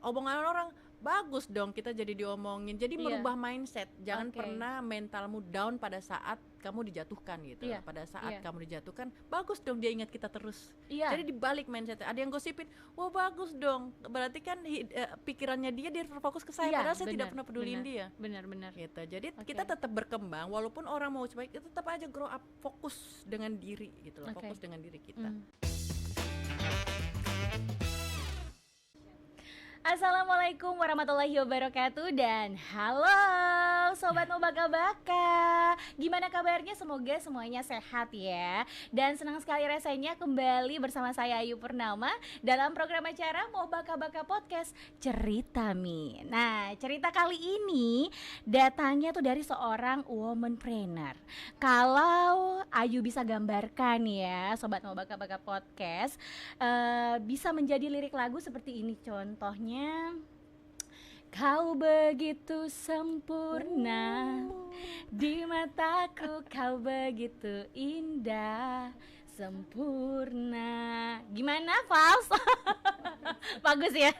omongan orang bagus dong, kita jadi diomongin. Jadi merubah mindset. Jangan pernah mentalmu down pada saat kamu dijatuhkan gitu. Pada saat kamu dijatuhkan, bagus dong dia ingat kita terus. Jadi dibalik mindsetnya. Ada yang gosipin, wah bagus dong. Berarti kan pikirannya dia terfokus ke saya. Padahal saya tidak pernah peduliin dia. Benar-benar. Gitu. Jadi kita tetap berkembang. Walaupun orang mau coba, kita tetap aja grow up, fokus dengan diri gitu loh. Fokus dengan diri kita. Assalamualaikum warahmatullahi wabarakatuh. Dan halo Sobat Mobaka-Baka, gimana kabarnya? Semoga semuanya sehat ya. Dan senang sekali rasanya kembali bersama saya Ayu Purnama dalam program acara Mobaka-Baka Podcast Cerita Mi. Nah, cerita kali ini datangnya tuh dari seorang womanpreneur. Kalau Ayu bisa gambarkan ya Sobat Mobaka-Baka Podcast, bisa menjadi lirik lagu seperti ini contohnya. Kau begitu sempurna, di mataku kau begitu indah, sempurna. Gimana, Fals? Bagus ya.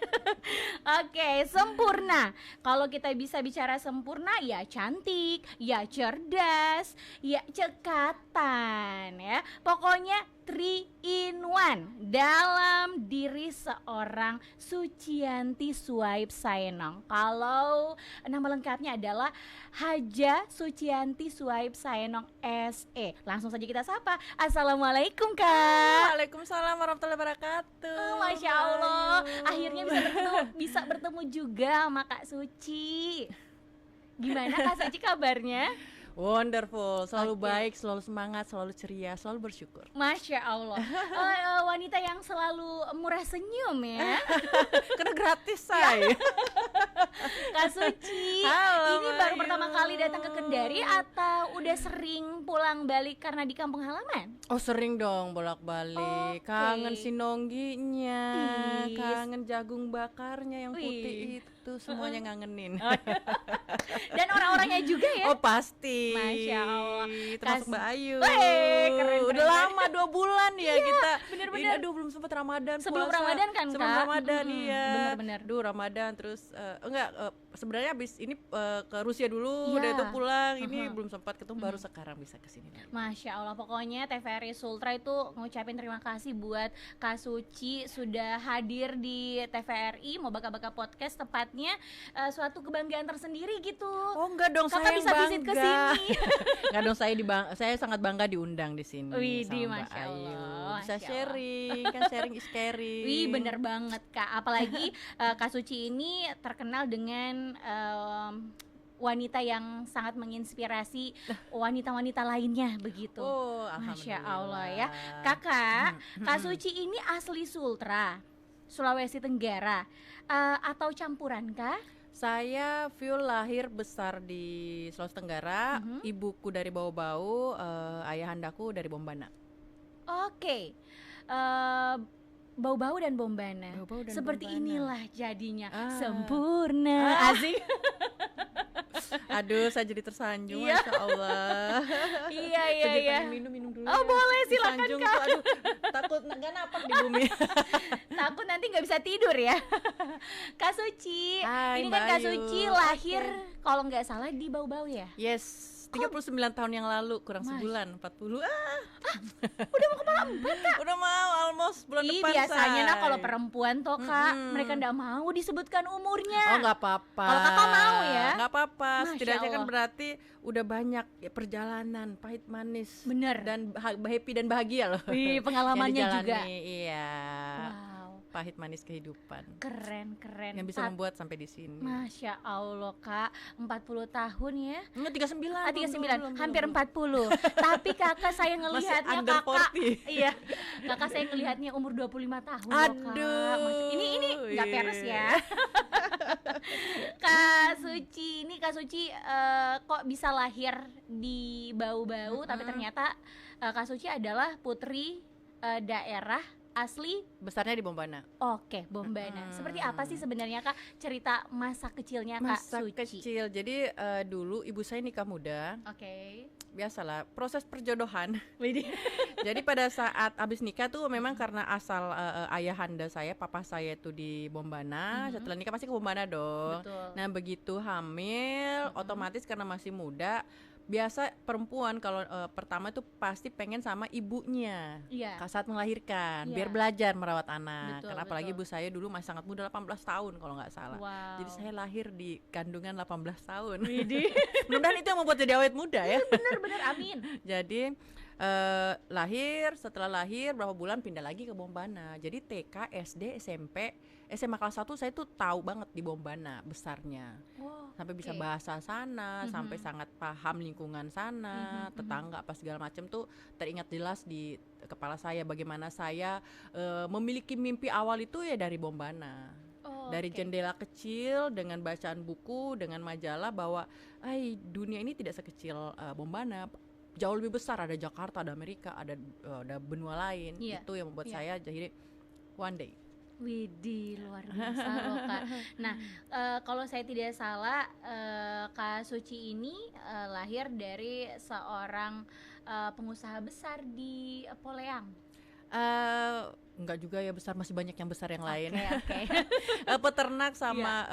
Oke, sempurna. Kalau kita bisa bicara sempurna, ya cantik, ya cerdas, ya cekatan ya. Pokoknya 3 in 1 dalam diri seorang Sucianti Swaib Saenong. Kalau nama lengkapnya adalah Haja Sucianti Swaib Saenong SE. Langsung saja kita sapa. Assalamualaikum Kak. Waalaikumsalam warahmatullahi wabarakatuh. Masya Allah, akhirnya bisa bertemu juga sama Kak Suci. Gimana Kak Suci kabarnya? Wonderful, selalu baik, selalu semangat, selalu ceria, selalu bersyukur. Masya Allah. Wanita yang selalu murah senyum ya. Karena gratis say. Kak Suci, halo, ini baru pertama kali datang ke Kendari atau udah sering pulang balik karena di kampung halaman? Oh sering dong bolak-balik. Kangen sinongginya, kangen jagung bakarnya yang putih itu, semuanya ngangenin. Dan orang-orangnya juga ya? Oh pasti. Masya Allah. Termasuk Mbak Ayu. Keren. Udah lama 2 bulan ya kita. Bener-bener. Aduh belum sempat Ramadan. Sebelum puasa. Ramadan kan Kak? Sebelum Ramadan iya. Bener-bener. Ramadan terus sebenarnya abis ini ke Rusia dulu, udah itu pulang. Ini belum sempat ketemu, baru sekarang bisa kesini. Masya Allah, pokoknya TVRI Sultra itu ngucapin terima kasih buat Kak Suci sudah hadir di TVRI Mobaka-Baka Podcast, tepatnya suatu kebanggaan tersendiri gitu. Oh enggak dong, Kakak saya bisa bangga. visit ke sini. Enggak dong, saya sangat bangga diundang di sini. Widih, sama Mbak Masya Ayu. Allah. Bisa Masya sharing, kan sharing is caring. Wih, bener banget Kak. Apalagi Kak Suci ini terkenal dengan wanita yang sangat menginspirasi wanita-wanita lainnya begitu. Oh, Masya Allah ya. Kakak, Kak Suci ini asli Sultra, Sulawesi Tenggara, atau campuran kah? Saya full lahir besar di Sulawesi Tenggara, ibuku dari Bau-Bau, ayahandaku dari Bombana. Oke. Bau-Bau dan Bombana. Seperti Bombana. inilah jadinya sempurna. Asik. Aduh, saya jadi tersanjung, Masya Allah. Iya. Minum dulu. Oh, boleh, silakan tersanjung Kak. tuh, aduh, takut nggak napak di bumi. Takut nanti nggak bisa tidur ya. Kak Suci, Hai, ini Mbak kan Kak Ayu. Suci lahir kalau nggak salah di Bau-Bau ya? Yes, 39 tahun yang lalu, kurang sebulan, 40. Udah mau kepala 4 Kak? Udah mau, almost bulan depan. Biasanya say. nah kalau perempuan toh Kak, mereka nggak mau disebutkan umurnya. Oh nggak apa-apa. Kalau Kakak mau ya? Nggak apa-apa. Masya Setidaknya kan Allah. berarti udah banyak ya, perjalanan pahit manis. Bener. Dan happy dan bahagia loh. Wih, pengalamannya yang juga. dijalani, iya. Wow. Pahit manis kehidupan. Keren. Yang bisa membuat sampai di sini. Masya Allah Kak, 40 tahun ya. Enggak 39. 39, hampir 40. Tapi kakak saya ngelihatnya under kakak 40. Iya. Kakak saya ngelihatnya umur 25 tahun loh, Aduh. Kak. Ini enggak Iya. peres ya. Kak Suci, kok bisa lahir di Bau-Bau tapi ternyata Kak Suci adalah putri daerah asli besarnya di Bombana. Oke, Bombana. Seperti apa sih sebenarnya Kak cerita masa kecilnya Kak Suci? Masa kecil. Jadi dulu ibu saya nikah muda. Oke. Biasalah proses perjodohan. Jadi pada saat habis nikah tuh memang karena asal ayahanda saya, papa saya tuh di Bombana. Setelah nikah pasti ke Bombana dong. Betul. Nah begitu hamil, otomatis karena masih muda, biasa perempuan kalau pertama tuh pasti pengen sama ibunya. Iya. Saat melahirkan, Iya. biar belajar merawat anak. Betul, Karena apalagi betul. ibu saya dulu masih sangat muda, 18 tahun kalau nggak salah. Wow. Jadi saya lahir di kandungan 18 tahun. Widih. Mudah-mudahan itu yang membuat jadi awet muda ya. Bener-bener amin. Jadi setelah lahir berapa bulan pindah lagi ke Bombana. Jadi TK, SD, SMP, SMA kelas 1 saya tuh tahu banget di Bombana besarnya. Wow. Sampai bisa bahasa sana, sampai sangat paham lingkungan sana, tetangga apa segala macam tuh teringat jelas di kepala saya bagaimana saya memiliki mimpi awal itu ya dari Bombana. Dari jendela kecil dengan bacaan buku, dengan majalah bahwa dunia ini tidak sekecil Bombana. Jauh lebih besar, ada Jakarta, ada Amerika, ada benua lain. Itu yang membuat saya jadi one day. Widih, luar biasa loh Kak. Nah, kalau saya tidak salah, Kak Suci ini lahir dari seorang pengusaha besar di Poleang. Enggak juga ya, besar, masih banyak yang besar yang lain. Oke. Peternak sama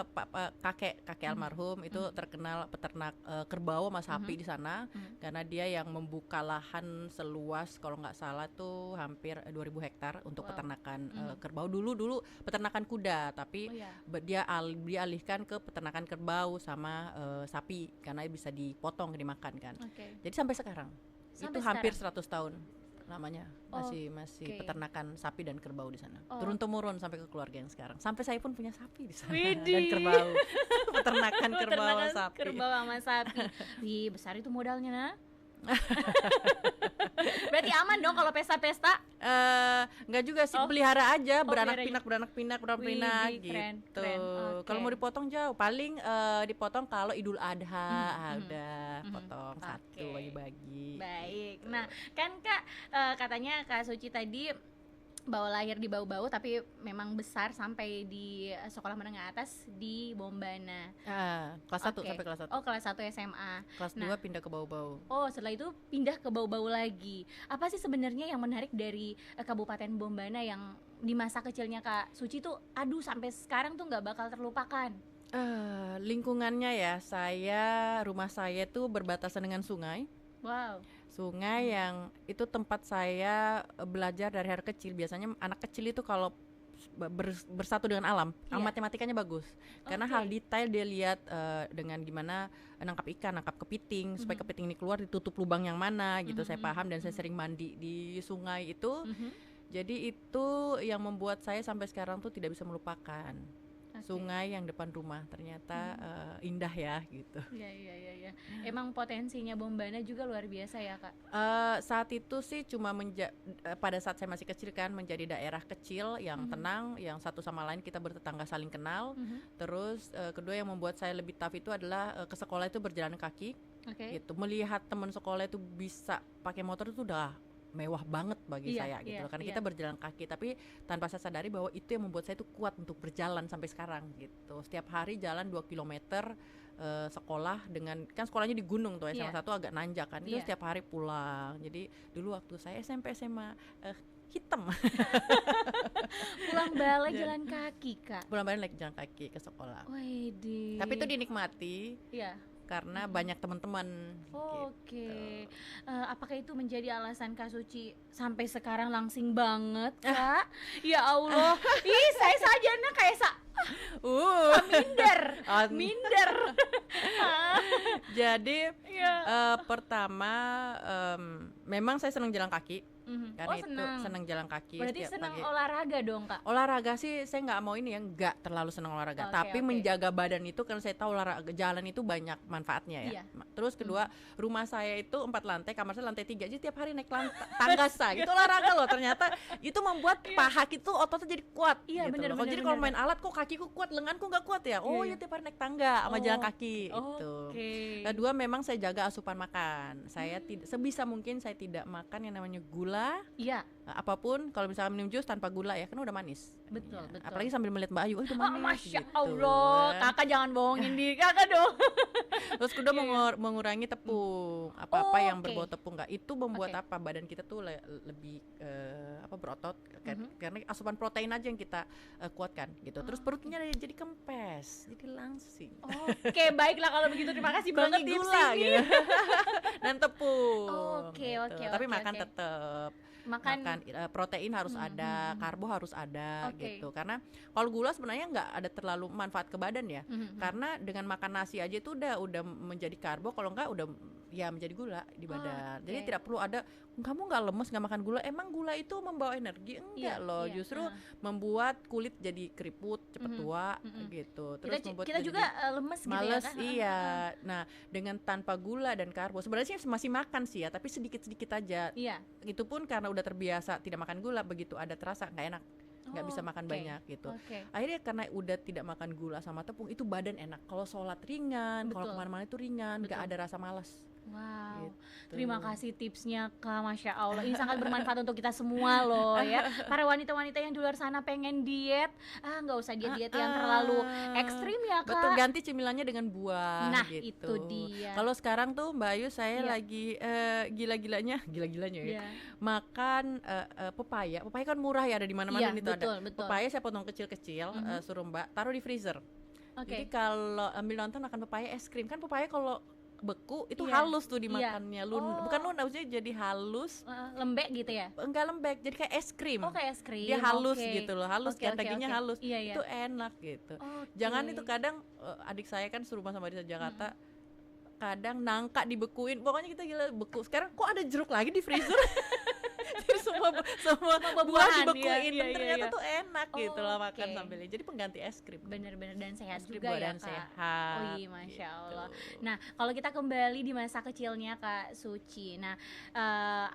kakek almarhum itu terkenal peternak kerbau sama sapi di sana, karena dia yang membuka lahan seluas kalau nggak salah tuh hampir 2000 hektar untuk peternakan kerbau. Dulu peternakan kuda, tapi dia alihkan ke peternakan kerbau sama sapi karena bisa dipotong dimakan kan. Jadi sampai sekarang itu hampir 100 tahun namanya masih peternakan sapi dan kerbau di sana. Turun temurun sampai ke keluarga yang sekarang. Sampai saya pun punya sapi di sana dan kerbau. peternakan kerbau sapi. Kerbau sama sapi. Wih, besar itu modalnya nah. Berarti aman dong kalau pesta-pesta? Enggak juga sih, pelihara aja, beranak pinak gitu. Keren. Kalau mau dipotong jauh, paling dipotong kalau Idul Adha udah potong satu bagi-bagi. Baik. Nah, kan Kak katanya Kak Suci tadi bahwa lahir di Bau-Bau tapi memang besar sampai di sekolah menengah atas di Bombana. Kelas 1 sampai kelas 1. Oh, kelas 1 SMA. Kelas 2 pindah ke Bau-Bau. Oh, setelah itu pindah ke Bau-Bau lagi. Apa sih sebenarnya yang menarik dari Kabupaten Bombana yang di masa kecilnya Kak Suci tuh sampai sekarang tuh nggak bakal terlupakan? Lingkungannya ya, rumah saya tuh berbatasan dengan sungai. Wow. Sungai yang itu tempat saya belajar dari hari kecil. Biasanya anak kecil itu kalau bersatu dengan alam, matematikanya bagus. Karena hal detail dia lihat dengan gimana nangkap ikan, nangkap kepiting, supaya kepiting ini keluar ditutup lubang yang mana gitu. Saya paham dan saya sering mandi di sungai itu. Jadi itu yang membuat saya sampai sekarang tuh tidak bisa melupakan. Sungai yang depan rumah ternyata indah ya gitu. Iya. Emang potensinya Bombana juga luar biasa ya Kak. Saat itu sih cuma pada saat saya masih kecil kan, menjadi daerah kecil yang tenang, yang satu sama lain kita bertetangga saling kenal. Terus kedua yang membuat saya lebih tough itu adalah ke sekolah itu berjalan kaki. Gitu. Melihat teman sekolah itu bisa pakai motor itu udah mewah banget bagi saya gitu loh, karena kita berjalan kaki, tapi tanpa saya sadari bahwa itu yang membuat saya itu kuat untuk berjalan sampai sekarang gitu. Setiap hari jalan 2 kilometer sekolah, dengan kan sekolahnya di gunung tuh, SMA 1 agak nanjak kan, itu setiap hari pulang. Jadi dulu waktu saya SMP SMA hitam pulang balik jalan kaki Kak. Pulang balik jalan kaki ke sekolah. Widih. Tapi itu dinikmati. Iya. Karena banyak teman-teman. Oke. Apakah itu menjadi alasan Kak Suci sampai sekarang langsing banget Kak? Ya Allah. Ih, saya saja kayak minder. Jadi pertama memang saya senang jalan kaki. Karena itu senang jalan kaki. Berarti senang olahraga dong Kak? Olahraga sih saya nggak mau ini ya, nggak terlalu senang olahraga. Tapi menjaga badan itu karena saya tahu olahraga jalan itu banyak manfaatnya ya. Terus kedua, rumah saya itu 4 lantai, kamar saya lantai 3, jadi tiap hari naik tangga saya. Itu olahraga loh ternyata. Itu membuat paha itu ototnya jadi kuat. Iya, gitu loh. Jadi kalau main alat kok kakiku kuat, lenganku nggak kuat ya. Oh ya tiap hari naik tangga sama jalan kaki itu. Kedua memang saya jaga asupan makan. Saya sebisa mungkin saya tidak makan yang namanya gula, Iya. Apapun kalau misalnya minum jus tanpa gula ya kan udah manis. Betul, Ya. betul. Apalagi sambil melihat Mbak Ayu, oh itu manis. Masya gitu. Allah, kakak jangan bohongin diri kakak dong. Terus kuda mengurangi tepung, apa-apa yang berbau tepung nggak, itu membuat apa badan kita tuh lebih berotot, karena asupan protein aja yang kita kuatkan gitu. Terus perutnya jadi kempes, jadi langsing. Oke, baiklah kalau begitu, terima kasih banget tips ini. Gitu. Dan tepung. Oke. Tapi makan tetap. Makan protein harus ada, karbo harus ada gitu. Karena kalau gula sebenarnya nggak ada terlalu manfaat ke badan ya. Karena dengan makan nasi aja itu udah menjadi karbo, kalau nggak udah ya menjadi gula di badan. Jadi tidak perlu ada kamu nggak lemes nggak makan gula. Emang gula itu membawa energi? Enggak loh, justru membuat kulit jadi keriput, cepet tua gitu. Terus kita juga lemes males, gitu ya kan? Iya. Nah, dengan tanpa gula dan karbo sebenarnya masih makan sih ya, tapi sedikit-sedikit aja. Iya. Itu pun karena udah terbiasa tidak makan gula, begitu ada terasa nggak enak, nggak bisa makan banyak gitu. Akhirnya karena udah tidak makan gula sama tepung, itu badan enak. Kalau sholat ringan, kalau kemana-mana itu ringan, nggak ada rasa malas. Wow, gitu. Terima kasih tipsnya Kak, Masya Allah. Ini sangat bermanfaat untuk kita semua loh ya. Para wanita-wanita yang di luar sana pengen diet, nggak usah diet-diet yang terlalu ekstrim ya Kak. Betul, ganti cemilannya dengan buah. Nah gitu. itu dia. Kalau sekarang tuh Mbak Ayu saya lagi gila-gilanya ya. Makan pepaya. Pepaya kan murah ya, ada di mana-mana itu ada. Betul. Pepaya saya potong kecil-kecil, suruh Mbak taruh di freezer. Jadi kalau ambil nonton makan pepaya es krim, kan pepaya kalau beku itu halus tuh dimakannya, bukan lunak, maksudnya jadi halus, lembek gitu ya? Enggak lembek, jadi kayak es krim. Kayak es krim. Dia halus gitu loh, halus dan dagingnya halus. Itu enak gitu. Jangan itu kadang adik saya kan serumah sama di Jakarta, kadang nangka dibekuin, pokoknya kita gila beku. Sekarang kok ada jeruk lagi di freezer? semua buah dibekuin, ternyata tuh enak gitu loh makan sambil. Jadi pengganti es krim. Bener-bener dan sehat es juga ya Kak. Sehat. Oh iya, Masya Allah. Nah kalau kita kembali di masa kecilnya Kak Suci, nah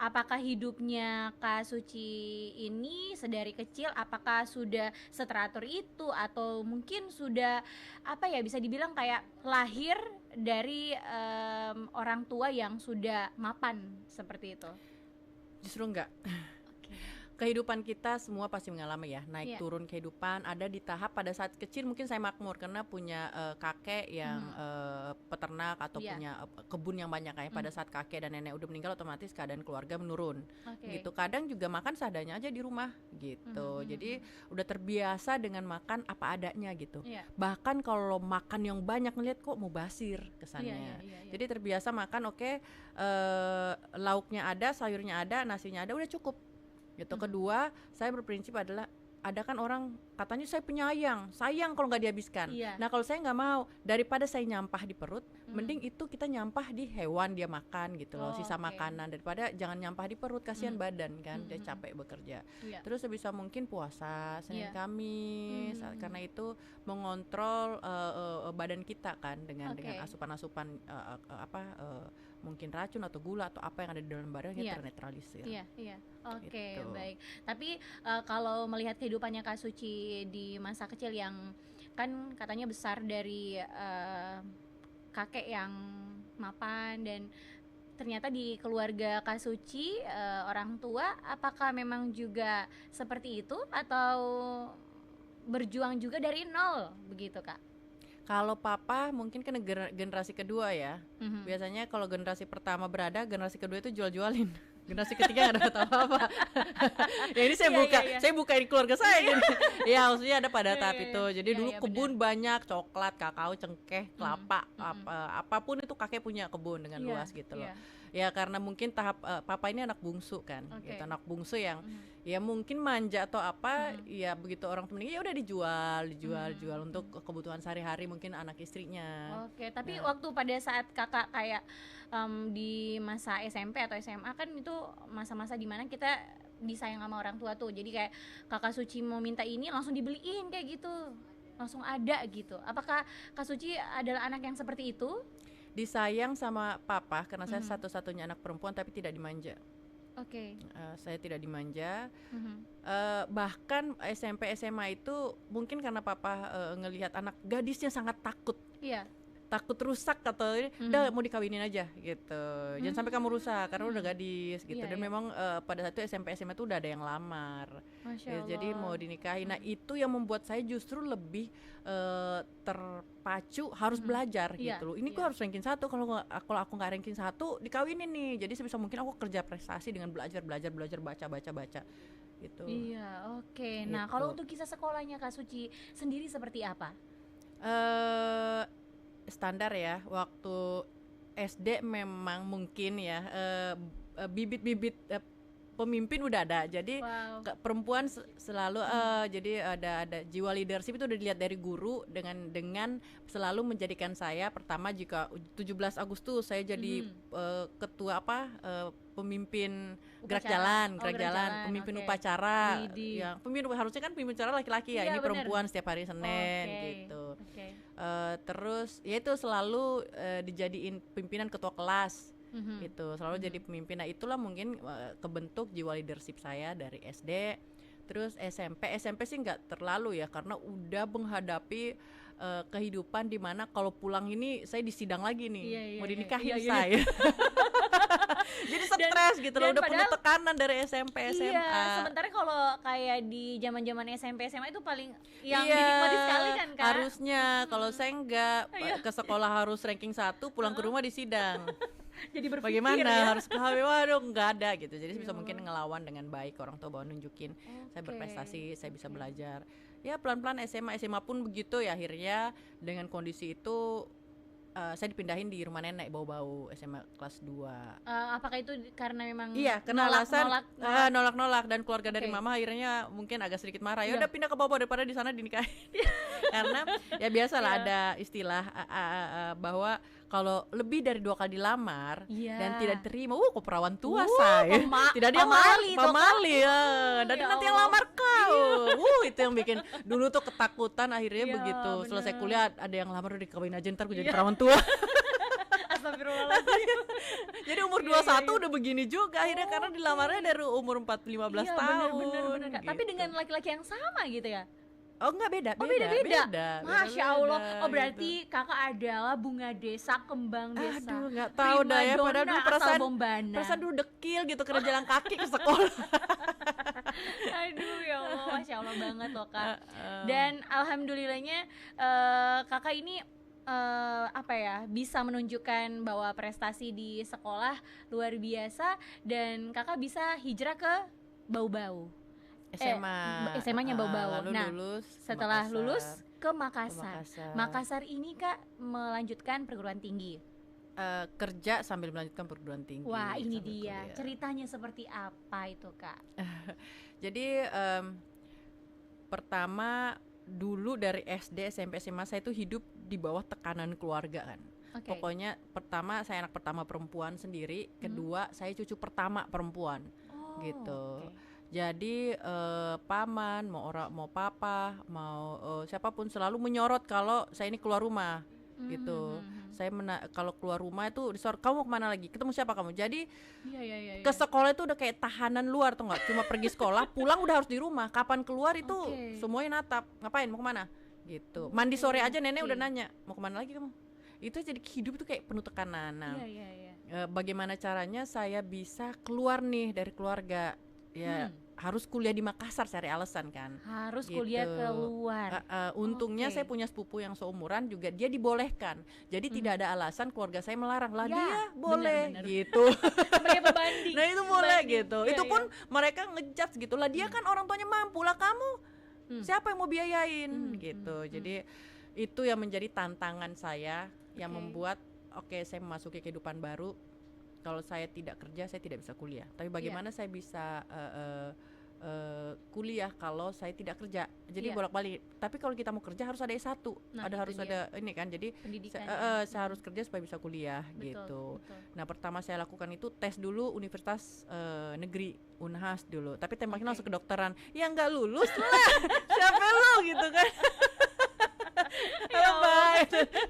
apakah hidupnya Kak Suci ini sedari kecil apakah sudah seteratur itu, atau mungkin sudah bisa dibilang kayak lahir dari orang tua yang sudah mapan seperti itu? Justru enggak. Kehidupan kita semua pasti mengalami ya, naik turun kehidupan. Ada di tahap pada saat kecil mungkin saya makmur karena punya kakek yang peternak atau punya kebun yang banyak kayak. Pada saat kakek dan nenek udah meninggal, otomatis keadaan keluarga menurun. Gitu. Kadang juga makan seadanya aja di rumah gitu. Jadi udah terbiasa dengan makan apa adanya gitu. Bahkan kalau makan yang banyak ngeliat kok mau basir kesannya. Jadi terbiasa makan lauknya ada, sayurnya ada, nasinya ada, udah cukup gitu. Kedua, saya berprinsip adalah ada kan orang katanya saya penyayang, sayang kalau nggak dihabiskan. Nah kalau saya nggak mau, daripada saya nyampah di perut, mending itu kita nyampah di hewan dia makan gitu loh, sisa makanan, daripada jangan nyampah di perut, kasihan badan kan, dia capek bekerja. Terus sebisa mungkin puasa Senin Kamis, karena itu mengontrol badan kita kan dengan asupan-asupan mungkin racun atau gula atau apa yang ada di dalam badan kita ternetralisir. Oke, baik. Tapi kalau melihat kehidupannya Kak Suci di masa kecil yang kan katanya besar dari kakek yang mapan, dan ternyata di keluarga Kak Suci orang tua apakah memang juga seperti itu atau berjuang juga dari nol begitu Kak? Kalau papa mungkin kan generasi kedua ya. Biasanya kalau generasi pertama berada, generasi kedua itu jual-jualin. Generasi ketiga nggak dapat apa-apa. Ya ini saya buka di keluarga saya jadi. Ya maksudnya ada pada tahap itu. Jadi dulu kebun banyak, coklat, kakao, cengkeh, kelapa, apapun itu kakek punya kebun dengan luas gitu loh. Ya karena mungkin tahap papa ini anak bungsu kan, gitu, anak bungsu yang ya mungkin manja atau apa, ya begitu orang meninggal ya udah dijual untuk kebutuhan sehari-hari mungkin anak istrinya. Tapi waktu pada saat kakak kayak di masa SMP atau SMA kan itu masa-masa dimana kita disayang sama orang tua tuh, jadi kayak Kakak Suci mau minta ini langsung dibeliin kayak gitu, langsung ada gitu. Apakah Kak Suci adalah anak yang seperti itu? Disayang sama papa karena saya satu-satunya anak perempuan tapi tidak dimanja. Saya tidak dimanja. Bahkan SMP SMA itu mungkin karena papa ngelihat anak gadisnya sangat takut. takut rusak atau udah mau dikawinin aja gitu. Jangan sampai kamu rusak karena udah gadis gitu. Dan memang pada saat itu SMP SMA itu udah ada yang lamar. Jadi mau dinikahin. Nah, itu yang membuat saya justru lebih terpacu harus belajar gitu loh. Ini gue harus ranking 1, kalau aku nggak ranking 1 dikawinin nih. Jadi sebisa mungkin aku kerja prestasi dengan belajar baca gitu. Iya, oke. Nah, kalau untuk kisah sekolahnya Kak Suci sendiri seperti apa? Standar ya, waktu SD memang mungkin ya bibit-bibit pemimpin udah ada. Jadi perempuan selalu jadi ada jiwa leadership itu udah dilihat dari guru dengan selalu menjadikan saya pertama jika 17 Agustus saya jadi ketua pemimpin gerak jalan, pemimpin upacara. Yang pemimpin harusnya kan pemimpin upacara laki-laki ya, ini bener. Perempuan setiap hari Senin gitu. Terus ya itu selalu dijadiin pimpinan ketua kelas. Gitu, selalu jadi pemimpin. Nah, itulah mungkin kebentuk jiwa leadership saya dari SD. Terus SMP sih nggak terlalu ya, karena udah menghadapi kehidupan di mana kalau pulang ini saya disidang lagi nih, mau dinikahin saya. Jadi stres gitu loh, udah penuh tekanan dari SMP SMA. Iya, sementara kalau kayak di zaman-zaman SMP SMA itu paling yang dinikmati sekali kan Kak. Harusnya kalau saya enggak ke sekolah harus ranking 1, pulang ke rumah disidang. Jadi berpikir bagaimana harus KW, waduh nggak ada gitu. Jadi bisa mungkin ngelawan dengan baik, orang tua bawa nunjukin saya berprestasi, saya bisa belajar. Ya pelan-pelan SMA pun begitu ya, akhirnya dengan kondisi itu saya dipindahin di rumah nenek bau-bau SMA kelas 2. Apakah itu karena memang karena alasan nolak dan keluarga dari mama akhirnya mungkin agak sedikit marah. Ya udah pindah ke bawah daripada di sana dinikahin. Karena ya biasalah ada istilah bahwa kalau lebih dari 2 kali dilamar dan tidak diterima, kok perawan tua saya. Tidak ada yang pamali ya. Dan nanti yang lamar kau. Itu yang bikin dulu tuh ketakutan, akhirnya begitu. Selesai kuliah ada yang lamar udah dikawin aja, ntar gue jadi perawan tua. Astagfirullahaladzim. Jadi umur 21 udah begini juga akhirnya, karena dilamarnya dari umur 15 tahun. Bener. Gitu. Tapi dengan laki-laki yang sama gitu ya? Oh enggak, beda. Masya Allah. Oh berarti gitu. Kakak adalah bunga desa, kembang desa. Aduh nggak tahu dah ya, padahal dulu perasaan dulu dekil gitu, kena jalan kaki ke sekolah. Aduh ya Allah, Masya Allah banget loh Kak. Dan alhamdulillahnya Kakak ini bisa menunjukkan bahwa prestasi di sekolah luar biasa, dan Kakak bisa hijrah ke Bau-Bau. SMA-nya Bau-Bau. Nah, setelah lulus ke Makassar. Makassar ini Kak melanjutkan perguruan tinggi. Kerja sambil melanjutkan perguruan tinggi. Wah, ini dia. Kuliah. Ceritanya seperti apa itu, Kak? Jadi pertama dulu dari SD, SMP, SMA saya itu hidup di bawah tekanan keluarga kan. Pokoknya pertama saya anak pertama perempuan sendiri, kedua saya cucu pertama perempuan. Gitu. Jadi paman, mau papa, mau siapapun selalu menyorot kalau saya ini keluar rumah gitu. Saya kalau keluar rumah itu disorot, kamu mau kemana lagi? Ketemu siapa kamu? Jadi ke sekolah itu udah kayak tahanan luar tuh, nggak cuma pergi sekolah, pulang udah harus di rumah. Kapan keluar itu semuanya natap. Ngapain? Mau kemana? Gitu. Mandi sore aja nenek udah nanya, mau kemana lagi kamu? Itu jadi hidup itu kayak penuh tekanan. Nah, bagaimana caranya saya bisa keluar nih dari keluarga? Ya harus kuliah di Makassar, cari alasan kan. Harus gitu. Kuliah keluar. Untungnya saya punya sepupu yang seumuran juga, dia dibolehkan. Jadi tidak ada alasan keluarga saya melarang lah, dia boleh bener. Gitu. Nah itu boleh gitu. Itu pun mereka ngejudge gitu lah, dia kan orang tuanya mampu lah, kamu siapa yang mau biayain gitu. Jadi itu yang menjadi tantangan saya yang membuat saya memasuki kehidupan baru. Kalau saya tidak kerja, saya tidak bisa kuliah. Tapi bagaimana saya bisa kuliah kalau saya tidak kerja? Jadi bolak-balik. Tapi kalau kita mau kerja harus ada S1, harus ada ini kan. Jadi saya harus kerja supaya bisa kuliah. Betul. Nah pertama saya lakukan itu tes dulu Universitas Negeri Unhas dulu. Tapi tembaknya langsung ke kedokteran. Ya nggak lulus lah. Siapa lo gitu kan?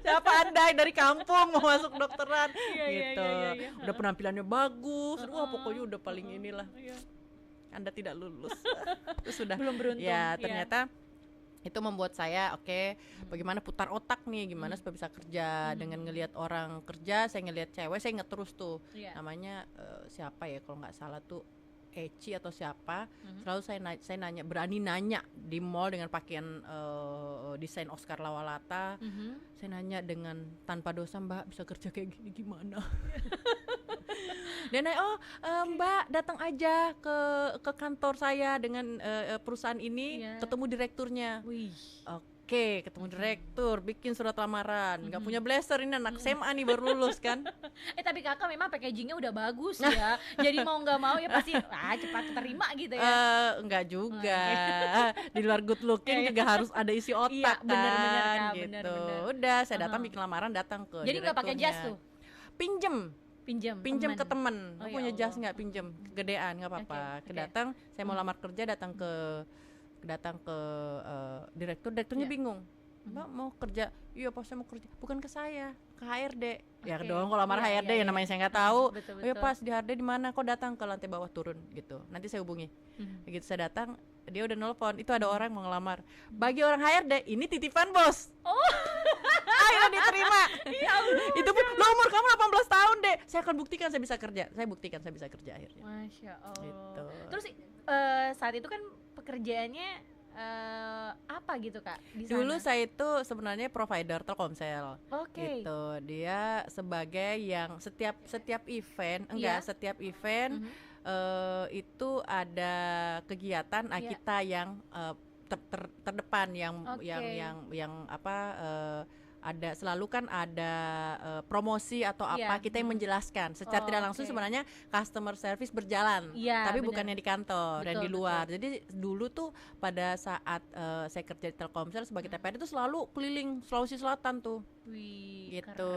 Siapa Anda dari kampung mau masuk dokteran gitu. Udah penampilannya bagus, pokoknya udah paling inilah. Anda tidak lulus. Terus sudah belum beruntung. Ya ternyata Itu membuat saya bagaimana putar otak nih, gimana supaya bisa kerja. Dengan ngelihat orang kerja, saya ngelihat cewek, saya inget terus tuh namanya siapa ya kalau nggak salah tuh Eci atau siapa. Selalu saya nanya, berani nanya di mall dengan pakaian desain Oscar Lawalata. Saya nanya dengan tanpa dosa, Mbak bisa kerja kayak gini gimana? Dan Mbak datang aja ke kantor saya dengan perusahaan ini, ketemu direkturnya. Oke, ketemu direktur, bikin surat lamaran. Nggak punya blazer, ini anak SMA nih baru lulus kan. Tapi kakak memang packagingnya udah bagus ya. Jadi mau nggak mau ya pasti cepat terima gitu ya. Enggak juga. Di luar good looking juga harus ada isi otak kan. Bener-bener, gitu. Udah, saya datang bikin lamaran, datang ke jadi nggak pakai jas tuh? Pinjem ke temen. Punya jas nggak, pinjem gedean nggak apa-apa. Kedatang, saya mau lamar kerja, datang ke direkturnya bingung. Mbak mau kerja? Iya, Pak, saya mau kerja. Bukan ke saya, ke HRD. Ya dong, kalau lamar HRD ya namanya saya nggak tahu. Oh ya Pas, di HRD di mana? Kok datang ke lantai bawah, turun gitu. Nanti saya hubungi. Begitu saya datang, dia udah nelpon, itu ada orang mau ngelamar. Bagi orang HRD, ini titipan bos. Akhirnya diterima. Itu pun, lo umur kamu 18 tahun deh. Saya akan buktikan saya bisa kerja. Saya buktikan saya bisa kerja akhirnya. Masya Allah. Gitu. Terus saat itu kan pekerjaannya apa gitu Kak di sana? Dulu saya itu sebenarnya provider Telkomsel. Gitu. Dia sebagai yang setiap event, setiap event itu ada kegiatan kita yang terdepan yang ada selalu kan ada promosi atau apa kita yang menjelaskan secara tidak langsung. Sebenarnya customer service berjalan, tapi bukannya di kantor dan di luar. Jadi dulu tuh pada saat saya kerja di Telkomsel sebagai TPR itu selalu keliling Sulawesi Selatan tuh. Gitu,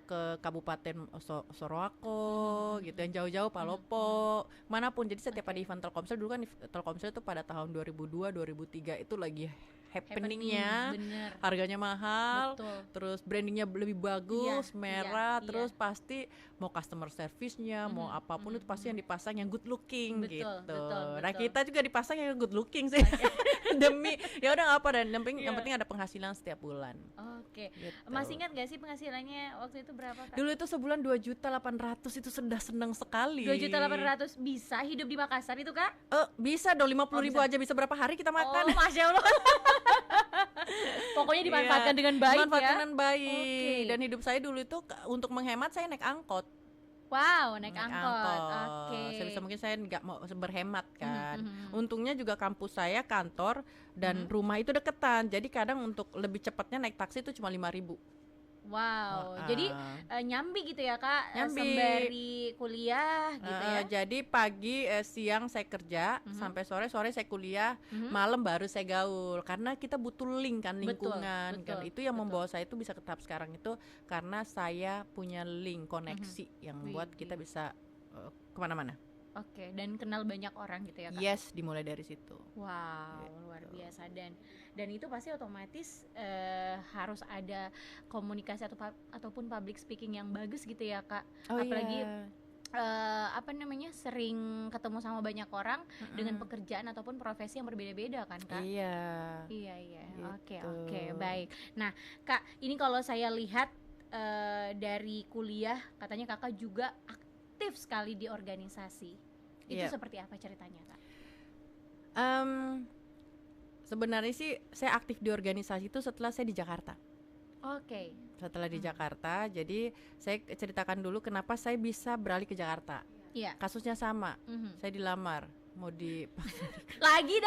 ke Kabupaten Sorowako gitu, yang jauh-jauh Palopo, manapun. Jadi setiap ada event Telkomsel, dulu kan Telkomsel itu pada tahun 2002 2003 itu lagi happeningnya, harganya mahal, terus brandingnya lebih bagus, merah, terus pasti mau customer service-nya, mau apapun itu pasti yang dipasang yang good looking gitu. Nah kita juga dipasang yang good looking sih. Demi ya udah apa, dan yang penting ada penghasilan setiap bulan. Gitu. Masih ingat gak sih penghasilannya waktu itu berapa Kak? Dulu itu sebulan 2.800.000, itu sudah senang sekali. 2.800.000 bisa hidup di Makassar itu Kak? Bisa dong, 50.000 aja bisa berapa hari kita makan. Masya Allah. Pokoknya dimanfaatkan dengan baik. Dimanfaatkan dengan baik. Dan hidup saya dulu itu untuk menghemat saya naik angkot. Wow, naik angkot. Sebisa mungkin saya nggak mau berhemat kan. Untungnya juga kampus saya, kantor dan rumah itu deketan. Jadi kadang untuk lebih cepatnya naik taksi itu cuma 5.000. Wow, jadi nyambi gitu ya Kak, sembari kuliah gitu ya. Jadi pagi, siang saya kerja, sampai sore saya kuliah, malam baru saya gaul. Karena kita butuh link kan, lingkungan kan. Itu yang membawa saya itu bisa tetap sekarang itu karena saya punya link, koneksi yang buat kita bisa kemana-mana. Dan kenal banyak orang gitu ya Kak? Yes, dimulai dari situ. Wow, gitu. Luar biasa. Dan itu pasti otomatis harus ada komunikasi ataupun public speaking yang bagus gitu ya Kak. Apalagi sering ketemu sama banyak orang dengan pekerjaan ataupun profesi yang berbeda-beda kan Kak? Iya. Gitu. Oke, baik. Nah Kak, ini kalau saya lihat dari kuliah katanya Kakak juga aktif sekali di organisasi. Itu seperti apa ceritanya Kak? Sebenarnya sih saya aktif di organisasi itu setelah saya di Jakarta. Setelah di Jakarta, jadi saya ceritakan dulu kenapa saya bisa beralih ke Jakarta. Kasusnya sama, saya dilamar, mau di lagi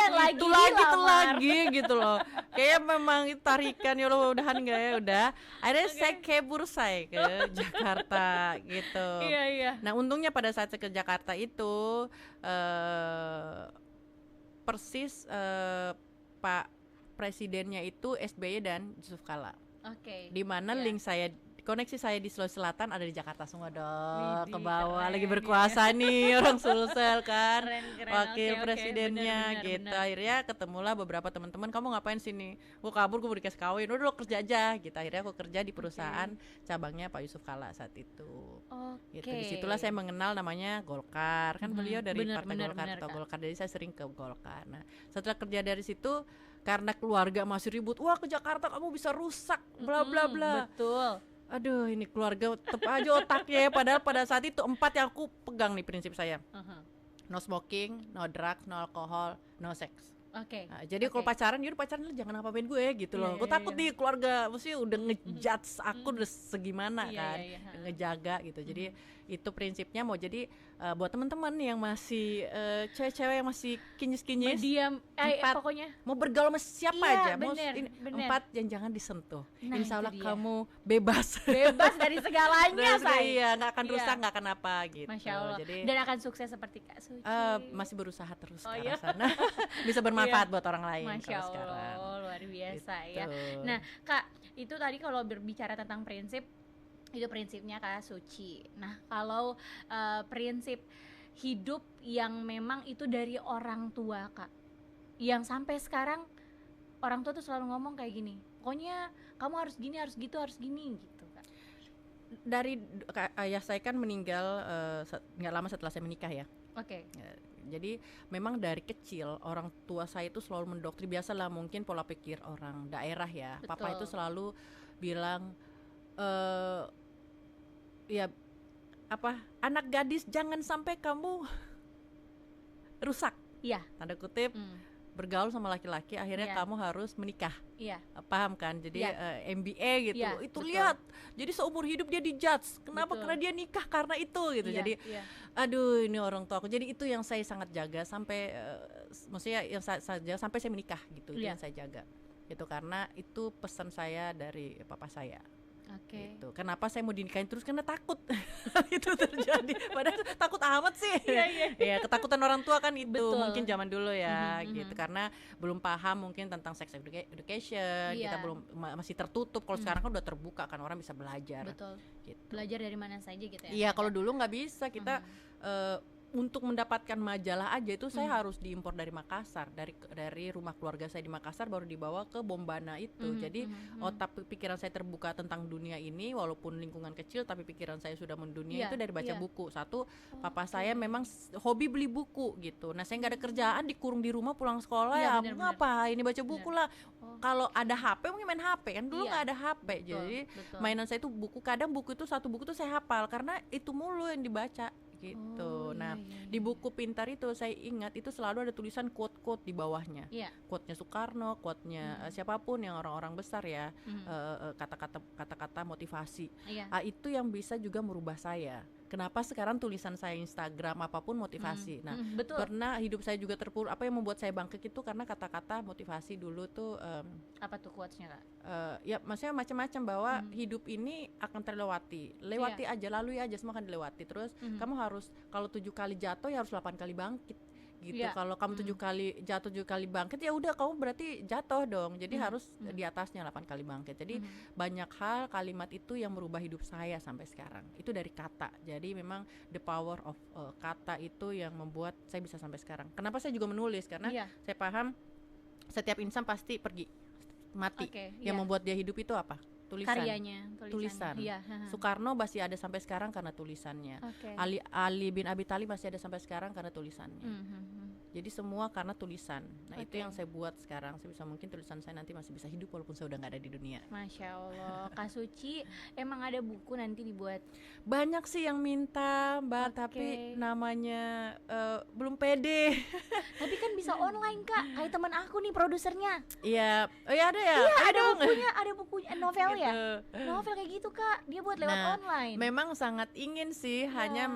gitu loh. Kayak memang tarikan, ya Allah udahan nggak ya, udah. Akhirnya saya kabur ke Jakarta gitu. Nah untungnya pada saat saya ke Jakarta itu persis Pak Presidennya itu SBY dan Yusuf Kala. Di mana link saya, koneksi saya di Sulawesi Selatan ada di Jakarta semua dong. Ke bawah lagi berkuasa nih orang Sulsel kan. Wakil presidennya gitu. Akhirnya ketemulah beberapa teman-teman, kamu ngapain sini? Gue kabur, gue dikasih kawin. Udah lo kerja aja gitu. Akhirnya aku kerja di perusahaan cabangnya Pak Yusuf Kala saat itu. Gitu. Disitulah saya mengenal namanya Golkar. Kan beliau dari Partai Golkar atau Golkar. Jadi saya sering ke Golkar. Nah, setelah kerja dari situ karena keluarga masih ribut, wah ke Jakarta kamu bisa rusak bla bla bla. Betul. Aduh, ini keluarga tetep aja otaknya ya. Padahal pada saat itu 4 yang aku pegang nih prinsip saya. No smoking, no drugs, no alcohol, no sex. Nah, jadi kalau pacaran, yaudah pacaran lu jangan apa-apain gue gitu loh. Gue takut nih keluarga mesti udah ngejudge aku udah segimana kan, ngejaga gitu. Jadi itu prinsipnya mau jadi buat teman-teman yang masih cewek-cewek yang masih kinyis-kinyis, diam, pokoknya mau bergaul sama siapa aja, bener. 4 yang jangan disentuh. Insya Allah kamu bebas dari segalanya, iya, nggak akan rusak, nggak akan apa gitu. Masya Allah. Jadi, dan akan sukses seperti Kak Suci. Masih berusaha terus ke arah sana. Bisa bermanfaat buat orang lain. Masya Allah, sekarang. Luar biasa gitu. Ya. Nah Kak, itu tadi kalau berbicara tentang prinsip, itu prinsipnya Kak Suci. Nah kalau prinsip hidup yang memang itu dari orang tua Kak, yang sampai sekarang orang tua tuh selalu ngomong kayak gini, pokoknya kamu harus gini, harus gitu, harus gini gitu Kak. Dari ayah saya kan meninggal nggak lama setelah saya menikah ya. Jadi memang dari kecil orang tua saya itu selalu mendoktrin, biasalah mungkin pola pikir orang daerah ya. Betul. Papa itu selalu bilang ya apa, anak gadis jangan sampai kamu rusak. Iya. Tanda kutip bergaul sama laki-laki, akhirnya kamu harus menikah. Paham kan? Jadi MBA gitu. Itu betul. Lihat. Jadi seumur hidup dia dijudge. Kenapa? Betul. Karena dia nikah karena itu gitu. Jadi aduh, ini orang tua aku. Jadi itu yang saya sangat jaga sampai maksudnya yang saya jaga sampai saya menikah gitu. Itu yang saya jaga. Gitu karena itu pesan saya dari papa saya. Gitu. Kenapa saya mau dinikahin terus? Karena takut itu terjadi. Padahal takut amat sih. Ya, ketakutan orang tua kan itu. Betul. Mungkin zaman dulu ya, gitu. Karena belum paham mungkin tentang sex education. Kita belum masih tertutup. Kalau sekarang kan udah terbuka kan, orang bisa belajar. Betul. Gitu. Belajar dari mana saja gitu ya. Iya, kalau dulu nggak bisa kita. Untuk mendapatkan majalah aja itu saya harus diimpor dari Makassar, dari rumah keluarga saya di Makassar baru dibawa ke Bombana itu. Jadi otak pikiran saya terbuka tentang dunia ini, walaupun lingkungan kecil tapi pikiran saya sudah mendunia itu dari baca buku. Satu, papa saya memang hobi beli buku gitu. Nah, saya nggak ada kerjaan, dikurung di rumah, pulang sekolah ngapain ini baca buku lah. Kalau ada HP mungkin main HP kan, dulu nggak ada HP. Jadi mainan saya itu buku, kadang buku itu satu buku tuh saya hafal karena itu mulu yang dibaca gitu. Di buku pintar itu saya ingat itu selalu ada tulisan quote-quote di bawahnya. Quote-nya Soekarno, quote-nya siapapun yang orang-orang besar ya, kata-kata motivasi. Itu yang bisa juga merubah saya. Kenapa sekarang tulisan saya Instagram apapun motivasi. Nah, karena hidup saya juga terpuruk. Apa yang membuat saya bangkit itu karena kata-kata motivasi dulu tuh. Apa tuh quotes-nya Kak? Ya maksudnya macam-macam bahwa hidup ini akan terlewati. Lewati aja, lalui aja, semua akan dilewati. Terus kamu harus, kalau 7 kali jatuh ya harus 8 kali bangkit. Gitu. Kalau kamu 7 kali jatuh, 7 kali bangkit, ya udah kamu berarti jatuh dong. Jadi harus di atasnya 8 kali bangkit. Jadi banyak hal, kalimat itu yang merubah hidup saya sampai sekarang. Itu dari kata. Jadi memang the power of kata itu yang membuat saya bisa sampai sekarang. Kenapa saya juga menulis? Karena saya paham setiap insan pasti pergi, mati. Yang membuat dia hidup itu apa? Tulisan. Karyanya, tulisan. Soekarno masih ada sampai sekarang karena tulisannya. Ali bin Abi Thalib masih ada sampai sekarang karena tulisannya. Jadi semua karena tulisan. Nah itu yang saya buat sekarang. Saya bisa, mungkin tulisan saya nanti masih bisa hidup walaupun saya udah nggak ada di dunia. Masya Allah. Kak Suci, emang ada buku nanti dibuat? Banyak sih yang minta Mbak, tapi namanya belum pede. Tapi kan bisa online Kak. Kayak teman aku nih produsernya. Iya, ada ya. Iya, ada bukunya novel ya. Novel kayak gitu Kak. Dia buat lewat online. Memang sangat ingin sih, hanya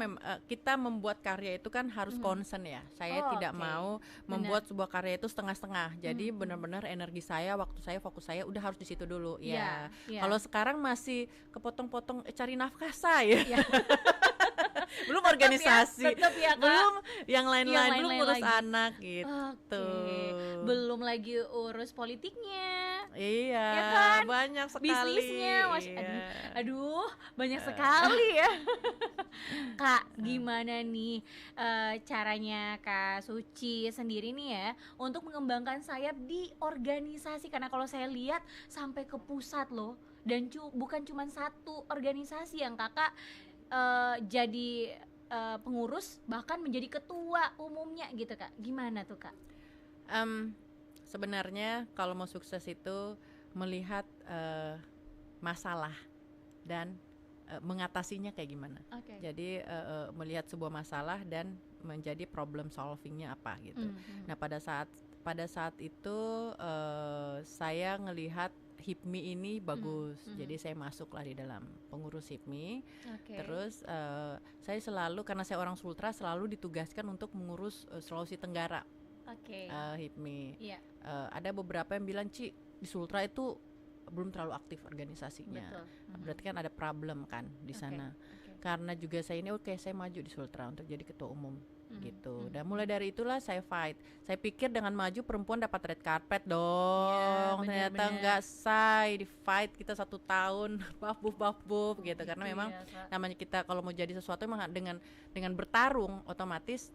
kita membuat karya itu kan harus concern ya. Saya tidak mau membuat sebuah karya itu setengah-setengah. Jadi benar-benar energi saya, waktu saya, fokus saya udah harus di situ dulu. Ya. Kalau sekarang masih kepotong-potong cari nafkah saya. Belum organisasi, belum yang lain-lain, belum urus anak gitu. Belum lagi urus politiknya. Iya, ya kan? Banyak sekali. Bisnisnya, aduh, banyak sekali ya. Kak, gimana nih caranya Kak Suci sendiri nih ya untuk mengembangkan sayap di organisasi? Karena kalau saya lihat sampai ke pusat loh, dan bukan cuma satu organisasi yang kakak jadi pengurus, bahkan menjadi ketua umumnya gitu Kak. Gimana tuh Kak? Sebenarnya kalau mau sukses itu melihat masalah dan mengatasinya kayak gimana. Jadi melihat sebuah masalah dan menjadi problem solvingnya apa gitu. Nah pada saat itu saya ngelihat HIPMI ini bagus, jadi saya masuklah di dalam pengurus HIPMI. Terus saya selalu, karena saya orang Sultra, selalu ditugaskan untuk mengurus Sulawesi Tenggara. HIPMI. Ada beberapa yang bilang, Ci, di Sultra itu belum terlalu aktif organisasinya. Berarti kan ada problem kan di sana. Karena juga saya ini saya maju di Sultra untuk jadi ketua umum gitu. Dan mulai dari itulah saya fight. Saya pikir dengan maju perempuan dapat red carpet dong. Ternyata enggak, say di fight kita 1 tahun baf gitu. Karena memang namanya kita kalau mau jadi sesuatu memang dengan bertarung otomatis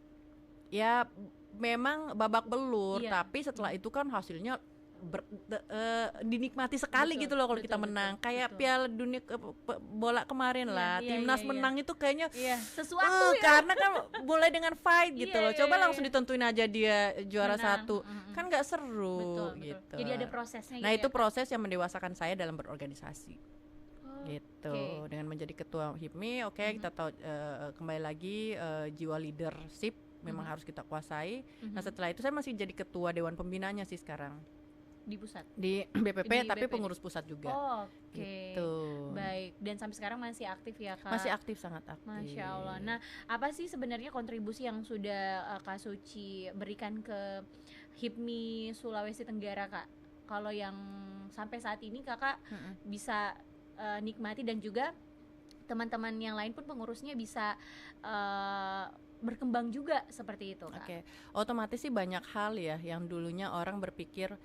ya memang babak belur, tapi setelah itu kan hasilnya dinikmati sekali gitu loh kalau kita menang. Kayak Piala Dunia bola kemarin lah, timnas menang itu kayaknya sesuatu karena kan mulai dengan fight gitu loh. Coba langsung ditentuin aja dia juara menang. 1 kan nggak seru gitu. Jadi ada prosesnya. Nah itu proses yang mendewasakan saya dalam berorganisasi. Gitu. Dengan menjadi ketua HIPMI, kita tahu kembali lagi jiwa leadership memang harus kita kuasai. Nah setelah itu saya masih jadi ketua dewan pembinanya sih sekarang di pusat, di BPP, tapi pengurus pusat juga. Gitu. Baik, dan sampai sekarang masih aktif ya Kak? Masih aktif, sangat aktif. Masya Allah. Nah, apa sih sebenarnya kontribusi yang sudah Kak Suci berikan ke HIPMI Sulawesi Tenggara Kak? Kalau yang sampai saat ini Kakak bisa nikmati, dan juga teman-teman yang lain pun pengurusnya bisa berkembang juga seperti itu Kak? Otomatis sih banyak hal ya yang dulunya orang berpikir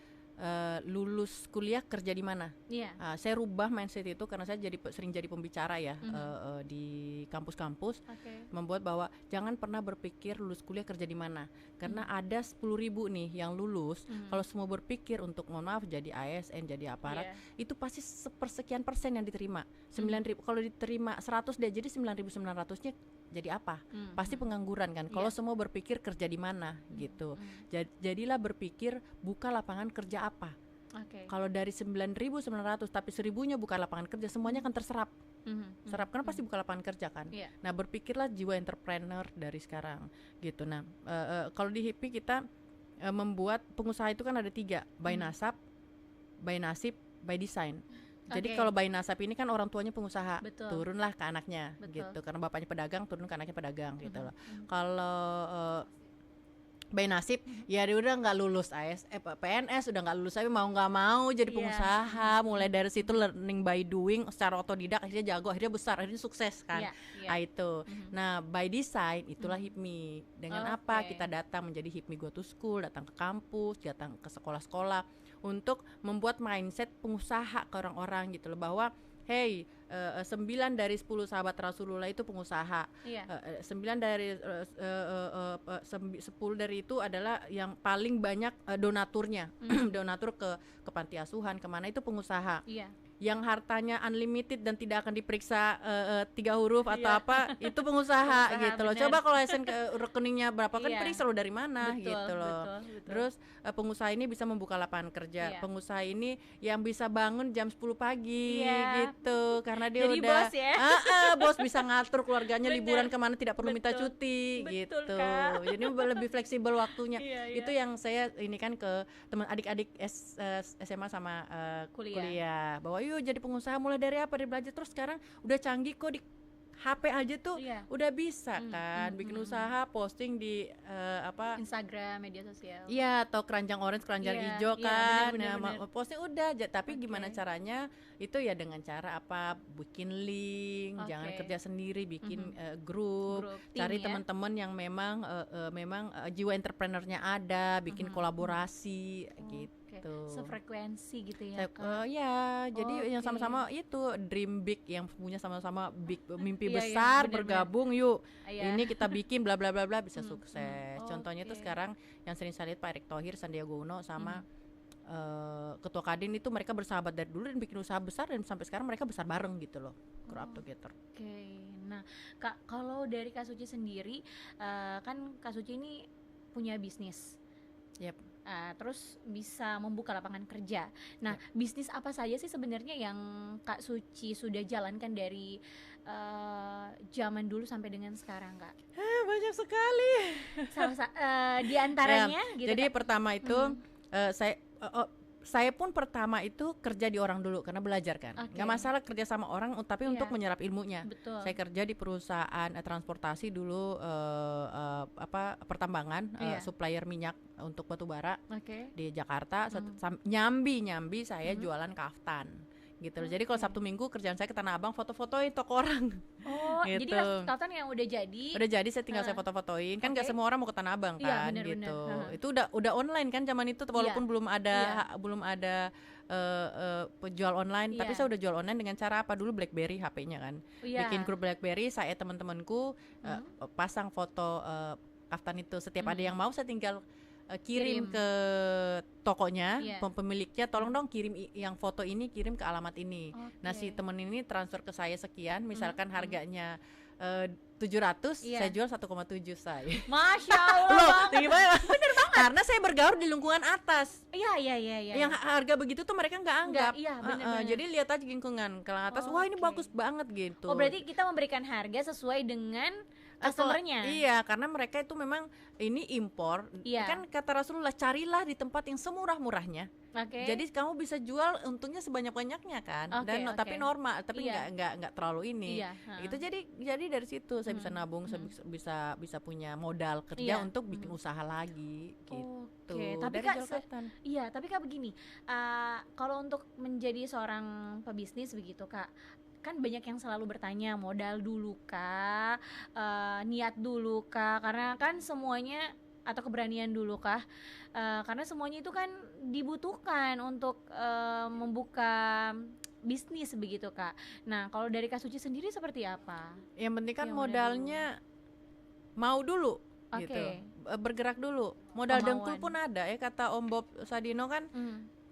lulus kuliah kerja di mana. Saya rubah mindset itu karena saya sering jadi pembicara ya di kampus-kampus, membuat bahwa jangan pernah berpikir lulus kuliah kerja di mana, karena ada 10.000 nih yang lulus. Kalau semua berpikir untuk mohon maaf jadi ASN, jadi aparat, itu pasti sepersekian persen yang diterima. 9.000 kalau diterima 100 dia jadi 9.900-nya jadi apa? Pasti pengangguran kan. Kalau semua berpikir kerja di mana gitu. Jadilah berpikir buka lapangan kerja apa. Kalau dari 9.900 tapi 1.000-nya buka lapangan kerja, semuanya kan terserap. Serap kan pasti buka lapangan kerja kan. Nah, berpikirlah jiwa entrepreneur dari sekarang gitu. Nah, kalau di HIPMI kita membuat pengusaha itu kan ada 3, by nasab, by nasib, by design. Jadi kalau by nasab ini kan orang tuanya pengusaha, turunlah ke anaknya gitu. Karena bapaknya pedagang, turun ke anaknya pedagang gitu loh. Kalau by nasib ya dia udah nggak lulus PNS, udah nggak lulus tapi mau nggak mau jadi pengusaha. Mulai dari situ learning by doing, secara otodidak akhirnya jago, akhirnya besar, akhirnya sukses kan. Itu. Nah by design itulah HIPMI. Dengan apa kita datang menjadi HIPMI Go to School, datang ke kampus, datang ke sekolah-sekolah untuk membuat mindset pengusaha ke orang-orang gitu loh, bahwa 9 dari 10 sahabat Rasulullah itu pengusaha. 9 dari 10 dari itu adalah yang paling banyak donaturnya. Donatur ke panti asuhan, kemana itu pengusaha. Yang hartanya unlimited dan tidak akan diperiksa 3 huruf atau apa, itu pengusaha gitu loh. Coba kalau SN rekeningnya berapa kan periksa lo dari mana gitu loh. Terus pengusaha ini bisa membuka lapangan kerja. Pengusaha ini yang bisa bangun jam 10 pagi gitu, karena dia jadi udah bos ya. Bos bisa ngatur keluarganya liburan kemana tidak perlu minta cuti gitu. Jadi lebih fleksibel waktunya. Itu yang saya ini kan ke teman adik-adik SMA sama kuliah, bahwa yuk jadi pengusaha, mulai dari apa, dari belajar. Terus sekarang udah canggih kok, di HP aja tuh udah bisa kan bikin usaha, posting di Instagram, media sosial. Atau keranjang orange, keranjang hijau kan. Bener. Posting udah, tapi gimana caranya? Itu ya dengan cara apa? Bikin link, jangan kerja sendiri, bikin grup, cari teman-teman yang memang jiwa entrepreneurnya ada, bikin kolaborasi gitu. Sefrekuensi gitu ya. Jadi yang sama-sama itu dream big, yang punya sama-sama big mimpi besar, bergabung yuk. Ini kita bikin bla bla bla bla, bisa sukses. Contohnya itu sekarang yang sering saya lihat Pak Erick Thohir, Sandiaga Uno sama Ketua Kadin itu mereka bersahabat dari dulu dan bikin usaha besar, dan sampai sekarang mereka besar bareng gitu loh. Grow up together. Nah Kak, kalau dari Kak Suci sendiri, kan Kak Suci ini punya bisnis. terus bisa membuka lapangan kerja. Nah, bisnis apa saja sih sebenarnya yang Kak Suci sudah jalankan dari zaman dulu sampai dengan sekarang, Kak? Banyak sekali. Di antaranya gitu. Jadi Kak, pertama itu saya pun pertama itu kerja di orang dulu karena belajar kan. Nggak masalah kerja sama orang, tapi untuk menyerap ilmunya. Betul. Saya kerja di perusahaan transportasi dulu, pertambangan, supplier minyak untuk batu bara di Jakarta. Nyambi saya jualan kaftan gitu. Jadi kalau Sabtu Minggu kerjaan saya ke Tanah Abang foto-fotoin toko orang. Gitu. Jadi kaftan yang udah jadi saya tinggal saya foto-fotoin. Kan nggak semua orang mau ke Tanah Abang kan, bener, gitu. Itu udah online kan zaman itu, walaupun belum ada penjual online, tapi saya udah jual online dengan cara apa? Dulu BlackBerry HP-nya kan. Bikin grup BlackBerry, saya teman-temanku pasang foto kaftan itu. Setiap ada yang mau saya tinggal kirim ke tokonya, pemiliknya, tolong dong kirim yang foto ini, kirim ke alamat ini. Nah, si temen ini transfer ke saya sekian, misalkan harganya 700, saya jual 1,7 saya. Masya Allah. Tinggi banget. Bener banget. Karena saya bergaul di lingkungan atas. Iya. Yang harga begitu tuh mereka nggak anggap. Bener. Jadi lihat aja lingkungan ke atas, wah ini bagus banget gitu. Berarti kita memberikan harga sesuai dengan customernya. Iya, karena mereka itu memang ini impor. Kan kata Rasulullah, carilah di tempat yang semurah-murahnya. Jadi kamu bisa jual untungnya sebanyak-banyaknya kan. Tapi normal, tapi nggak terlalu ini. Itu jadi dari situ saya bisa nabung, saya bisa punya modal kerja untuk bikin usaha lagi gitu. Tapi Kak begini, kalau untuk menjadi seorang pebisnis begitu Kak, kan banyak yang selalu bertanya modal dulu kah, niat dulu kah, karena kan semuanya, atau keberanian dulu kah, karena semuanya itu kan dibutuhkan untuk membuka bisnis begitu Kak. Nah, kalau dari Kak Suci sendiri seperti apa? Yang penting kan modalnya mau dulu gitu, bergerak dulu. Modal dengkul pun ada ya, kata Om Bob Sadino kan,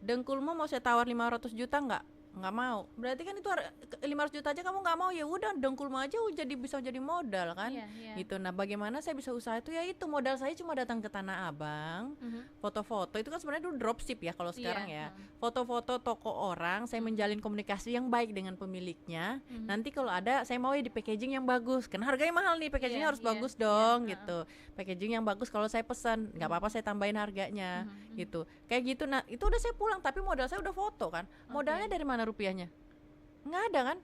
dengkulmu mau saya tawar 500 juta nggak mau, berarti kan itu 500 juta aja kamu nggak mau, ya udah dengkulmu aja bisa jadi modal kan. Gitu. Nah, bagaimana saya bisa usaha itu, ya itu modal saya cuma datang ke Tanah Abang, foto-foto itu kan sebenarnya dulu dropship ya kalau sekarang ya, foto-foto toko orang, saya menjalin komunikasi yang baik dengan pemiliknya. Nanti kalau ada, saya mau ya di packaging yang bagus, karena harganya mahal nih, packagingnya harus bagus dong gitu, packaging yang bagus. Kalau saya pesan nggak apa-apa saya tambahin harganya gitu, kayak gitu. Nah, itu udah saya pulang, tapi modal saya udah foto kan, modalnya dari mana rupiahnya? Nggak ada kan?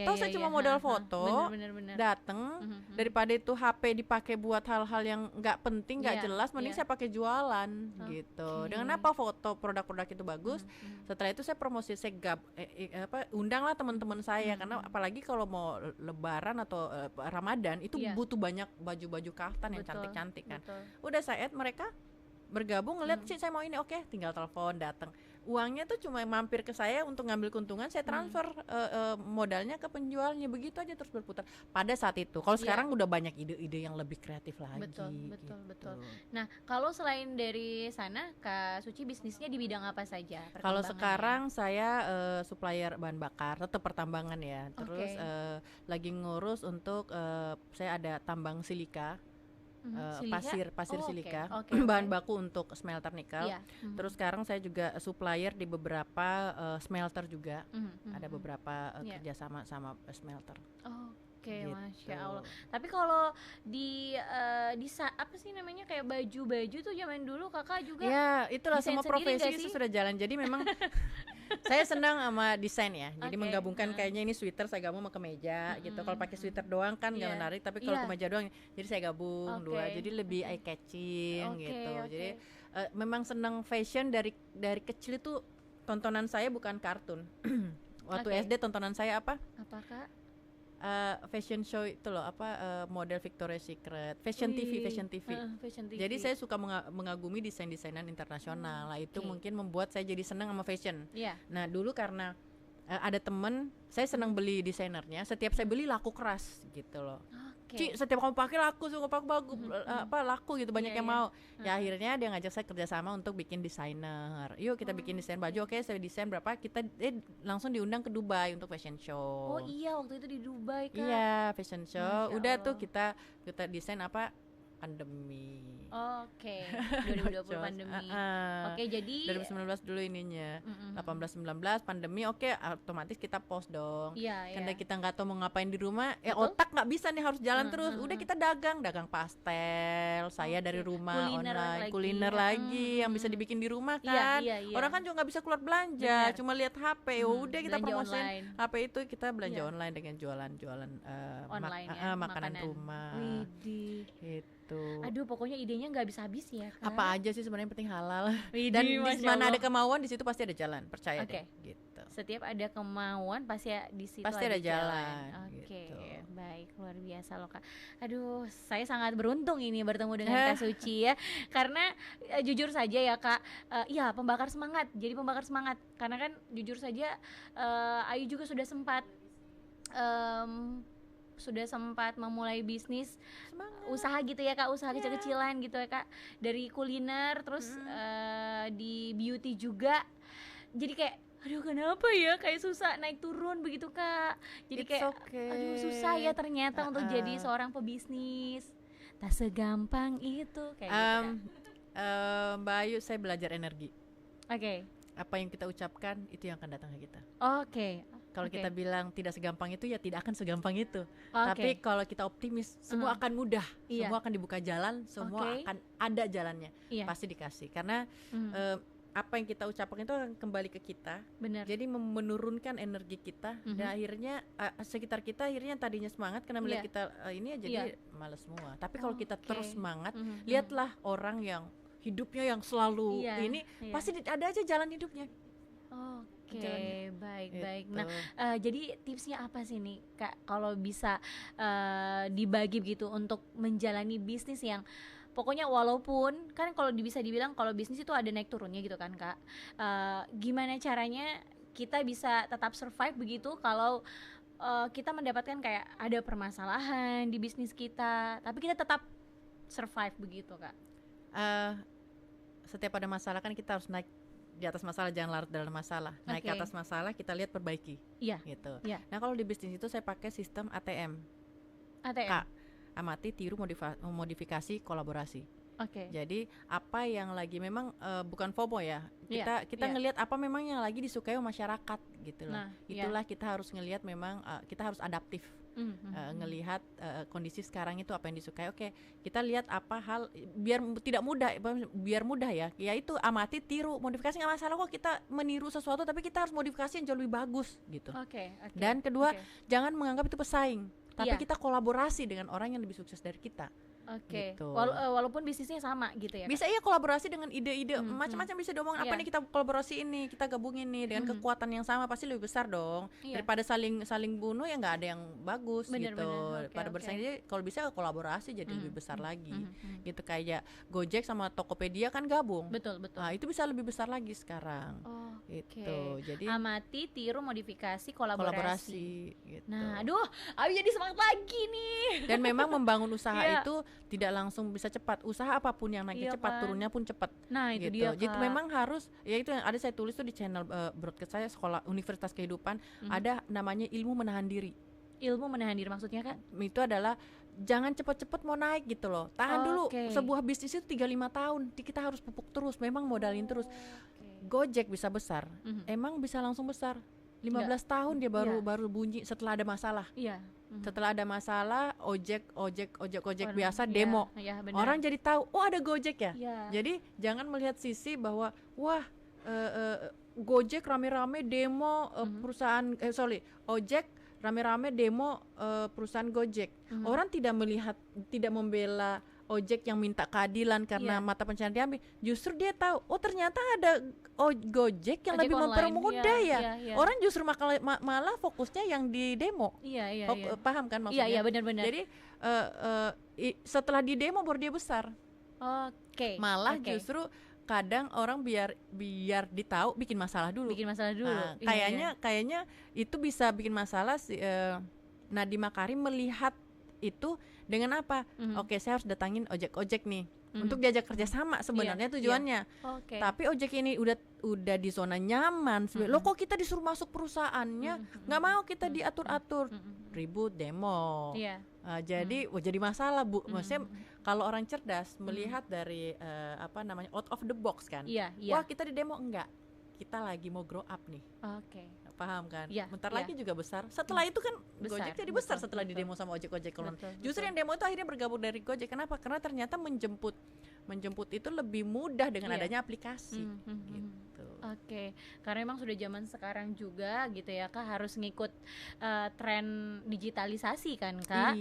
Toh saya cuma modal foto, dateng, daripada itu HP dipakai buat hal-hal yang nggak penting, nggak jelas, mending saya pakai jualan gitu. Dengan apa? Foto produk-produk itu bagus. Setelah itu saya promosi, saya undanglah teman-teman saya, karena apalagi kalau mau Lebaran atau Ramadan itu butuh banyak baju-baju kaftan yang cantik-cantik kan. Udah saya add mereka bergabung, ngeliat sih saya mau ini, oke, tinggal telepon, datang. Uangnya tuh cuma mampir ke saya untuk ngambil keuntungan, saya transfer modalnya ke penjualnya, begitu aja terus berputar. Pada saat itu, kalau sekarang udah banyak ide-ide yang lebih kreatif lagi. Betul. Nah, kalau selain dari sana, Kak Suci bisnisnya di bidang apa saja? Kalau sekarang saya supplier bahan bakar, tetap pertambangan ya. Terus lagi ngurus untuk saya ada tambang silika. Pasir silika, bahan baku untuk smelter nikel. Terus sekarang saya juga supplier di beberapa smelter juga. Ada beberapa kerjasama sama smelter. Gitu. Masya Allah. Tapi kalau di apa sih namanya, kayak baju-baju tuh zaman dulu Kakak juga? Ya, itulah semua profesi itu sudah jalan. Jadi memang saya senang sama desain ya. Jadi menggabungkan kayaknya ini sweater saya gabung sama kemeja gitu. Kalau pakai sweater doang kan nggak menarik, tapi kalau kemeja doang, jadi saya gabung dua. Jadi lebih eye catching gitu. Jadi memang senang fashion dari kecil itu. Tontonan saya bukan kartun. Waktu SD tontonan saya apa? Apakah? Fashion show itu loh, model Victoria's Secret, fashion TV. Jadi saya suka mengagumi desain-desainan internasional. Lah itu mungkin membuat saya jadi senang sama fashion. Nah, dulu karena ada temen saya senang beli desainernya, setiap saya beli laku keras gitu loh. Ci, setiap kamu pakai laku, suka pakai bagus, laku gitu, banyak yang mau. Ya akhirnya dia ngajak saya kerjasama untuk bikin desainer. Yuk kita bikin desain baju, oke saya desain berapa, kita langsung diundang ke Dubai untuk fashion show. Oh iya, waktu itu di Dubai kan? Iya, fashion show. Udah tuh kita desain pandemi. Oke, 2020 pandemi. Oke, jadi 2019 dulu ininya. 18-19 pandemi, oke, otomatis kita pause dong. Karena kita nggak tahu mau ngapain di rumah, otak nggak bisa nih, harus jalan terus. Udah kita dagang pastel, saya dari rumah kuliner lagi yang bisa dibikin di rumah kan. Orang kan juga nggak bisa keluar belanja, cuma lihat HP. Udah kita promosiin HP itu, kita belanja online dengan jualan makanan rumah. Gitu. Aduh, pokoknya idenya nggak habis-habis ya, Kak. Apa aja sih sebenarnya penting halal. Dan di mana ada kemauan di situ pasti ada jalan, percaya deh. Gitu. Setiap ada kemauan pasti di situ pasti ada jalan. Oke, baik, luar biasa loh, Kak. Aduh, saya sangat beruntung ini bertemu dengan Kak Suci ya. Karena jujur saja ya, Kak, iya pembakar semangat. Jadi pembakar semangat. Karena kan jujur saja Ayu juga sudah sempat memulai bisnis usaha gitu ya, Kak, usaha kecil-kecilan gitu ya, Kak, dari kuliner terus di beauty juga. Jadi kayak aduh, kenapa ya kayak susah naik turun begitu, Kak. Jadi aduh, susah ya ternyata untuk jadi seorang pebisnis. Tak segampang itu kayak gitu, Kak. Mbak Ayu, saya belajar energi. Oke. Apa yang kita ucapkan itu yang akan datang ke kita. Oke. Kalau kita bilang tidak segampang itu, ya tidak akan segampang itu. Tapi kalau kita optimis, semua akan mudah, semua akan dibuka jalan, semua akan ada jalannya, pasti dikasih. Karena apa yang kita ucapkan itu akan kembali ke kita. Benar. Jadi menurunkan energi kita, dan akhirnya sekitar kita akhirnya tadinya semangat karena melihat kita ini jadi malas semua. Tapi kalau kita terus semangat, lihatlah orang yang hidupnya yang selalu pasti ada aja jalan hidupnya. Oke, baik. Nah, jadi tipsnya apa sih nih, Kak, kalau bisa dibagi gitu untuk menjalani bisnis yang pokoknya walaupun kan kalau bisa dibilang kalau bisnis itu ada naik turunnya gitu kan, Kak. Gimana caranya kita bisa tetap survive begitu kalau kita mendapatkan kayak ada permasalahan di bisnis kita, tapi kita tetap survive begitu, Kak. Setiap ada masalah kan kita harus naik di atas masalah, jangan larut dalam masalah. Naik ke atas masalah, kita lihat perbaiki. Gitu. Nah, kalau di bisnis itu saya pakai sistem ATM. Kak, amati, tiru, modifikasi, kolaborasi. Jadi apa yang lagi memang bukan FOMO ya. Kita ngelihat apa memang yang lagi disukai masyarakat gitu loh. Itulah kita harus ngelihat memang kita harus adaptif. Ngelihat kondisi sekarang itu apa yang disukai. Kita lihat apa hal biar tidak mudah, biar mudah ya. Yaitu amati, tiru, modifikasi, nggak masalah kok kita meniru sesuatu, tapi kita harus modifikasi yang jauh lebih bagus gitu. Dan kedua, jangan menganggap itu pesaing, tapi kita kolaborasi dengan orang yang lebih sukses dari kita. Gitu. Walaupun bisnisnya sama gitu ya, Kak? Bisa kolaborasi dengan ide-ide macam-macam bisa diomongin. Apa nih kita kolaborasi ini, kita gabungin nih dengan kekuatan yang sama, pasti lebih besar dong. Daripada saling bunuh ya nggak ada yang bagus. Gitu. Pada bersaing, jadi kalau bisa kolaborasi jadi lebih besar lagi. Gitu, kayak Gojek sama Tokopedia kan gabung. Betul. Nah, itu bisa lebih besar lagi sekarang. Gitu. Jadi amati, tiru, modifikasi, kolaborasi. Gitu. Nah, aduh, Abi jadi semangat lagi nih. Dan memang membangun usaha itu tidak langsung bisa cepat. Usaha apapun yang naiknya cepat, turunnya pun cepat. Nah, itu gitu. dia, Kak. Jadi memang harus, ya itu yang ada saya tulis tuh di channel broadcast saya, Sekolah Universitas Kehidupan, ada namanya ilmu menahan diri. Ilmu menahan diri maksudnya, Kak? Itu adalah jangan cepat-cepat mau naik gitu loh. Tahan dulu. Sebuah bisnis itu 3-5 tahun. Kita harus pupuk terus, memang modalin terus. Gojek bisa besar. Emang bisa langsung besar. 15 tahun dia baru bunyi setelah ada masalah. Setelah ada masalah, ojek biasa demo. Orang jadi tahu, oh ada Gojek ya. Jadi jangan melihat sisi bahwa wah Gojek rame-rame demo perusahaan ojek rame-rame demo perusahaan Gojek. Orang tidak membela ojek yang minta keadilan karena mata pencarian diambil. Justru dia tahu, oh ternyata ada Gojek yang lebih mempermudah ya. Orang justru malah fokusnya yang di demo. Paham kan maksudnya? Iya, benar-benar. Jadi setelah di demo baru dia besar. Malah justru kadang orang biar ditahu bikin masalah dulu. Nah, kayaknya itu bisa bikin masalah. Nadiem Makarim melihat itu dengan apa? Oke, saya harus datangin ojek nih. untuk diajak kerja sama sebenarnya tujuannya. Tapi ojek ini udah di zona nyaman. Lo kok kita disuruh masuk perusahaannya, nggak mau kita diatur-atur, ribut, demo. Jadi masalah Bu. Maksudnya kalau orang cerdas melihat dari out of the box kan. Wah kita di demo enggak, kita lagi mau grow up nih. Paham kan? Bentar lagi juga besar. Setelah itu kan Gojek jadi besar setelah di demo sama ojek-ojek. Justru yang demo itu akhirnya bergabung dari Gojek. Kenapa? Karena ternyata menjemput itu lebih mudah dengan adanya aplikasi. Gitu. Karena memang sudah zaman sekarang juga gitu ya Kak, harus ngikut tren digitalisasi kan Kak.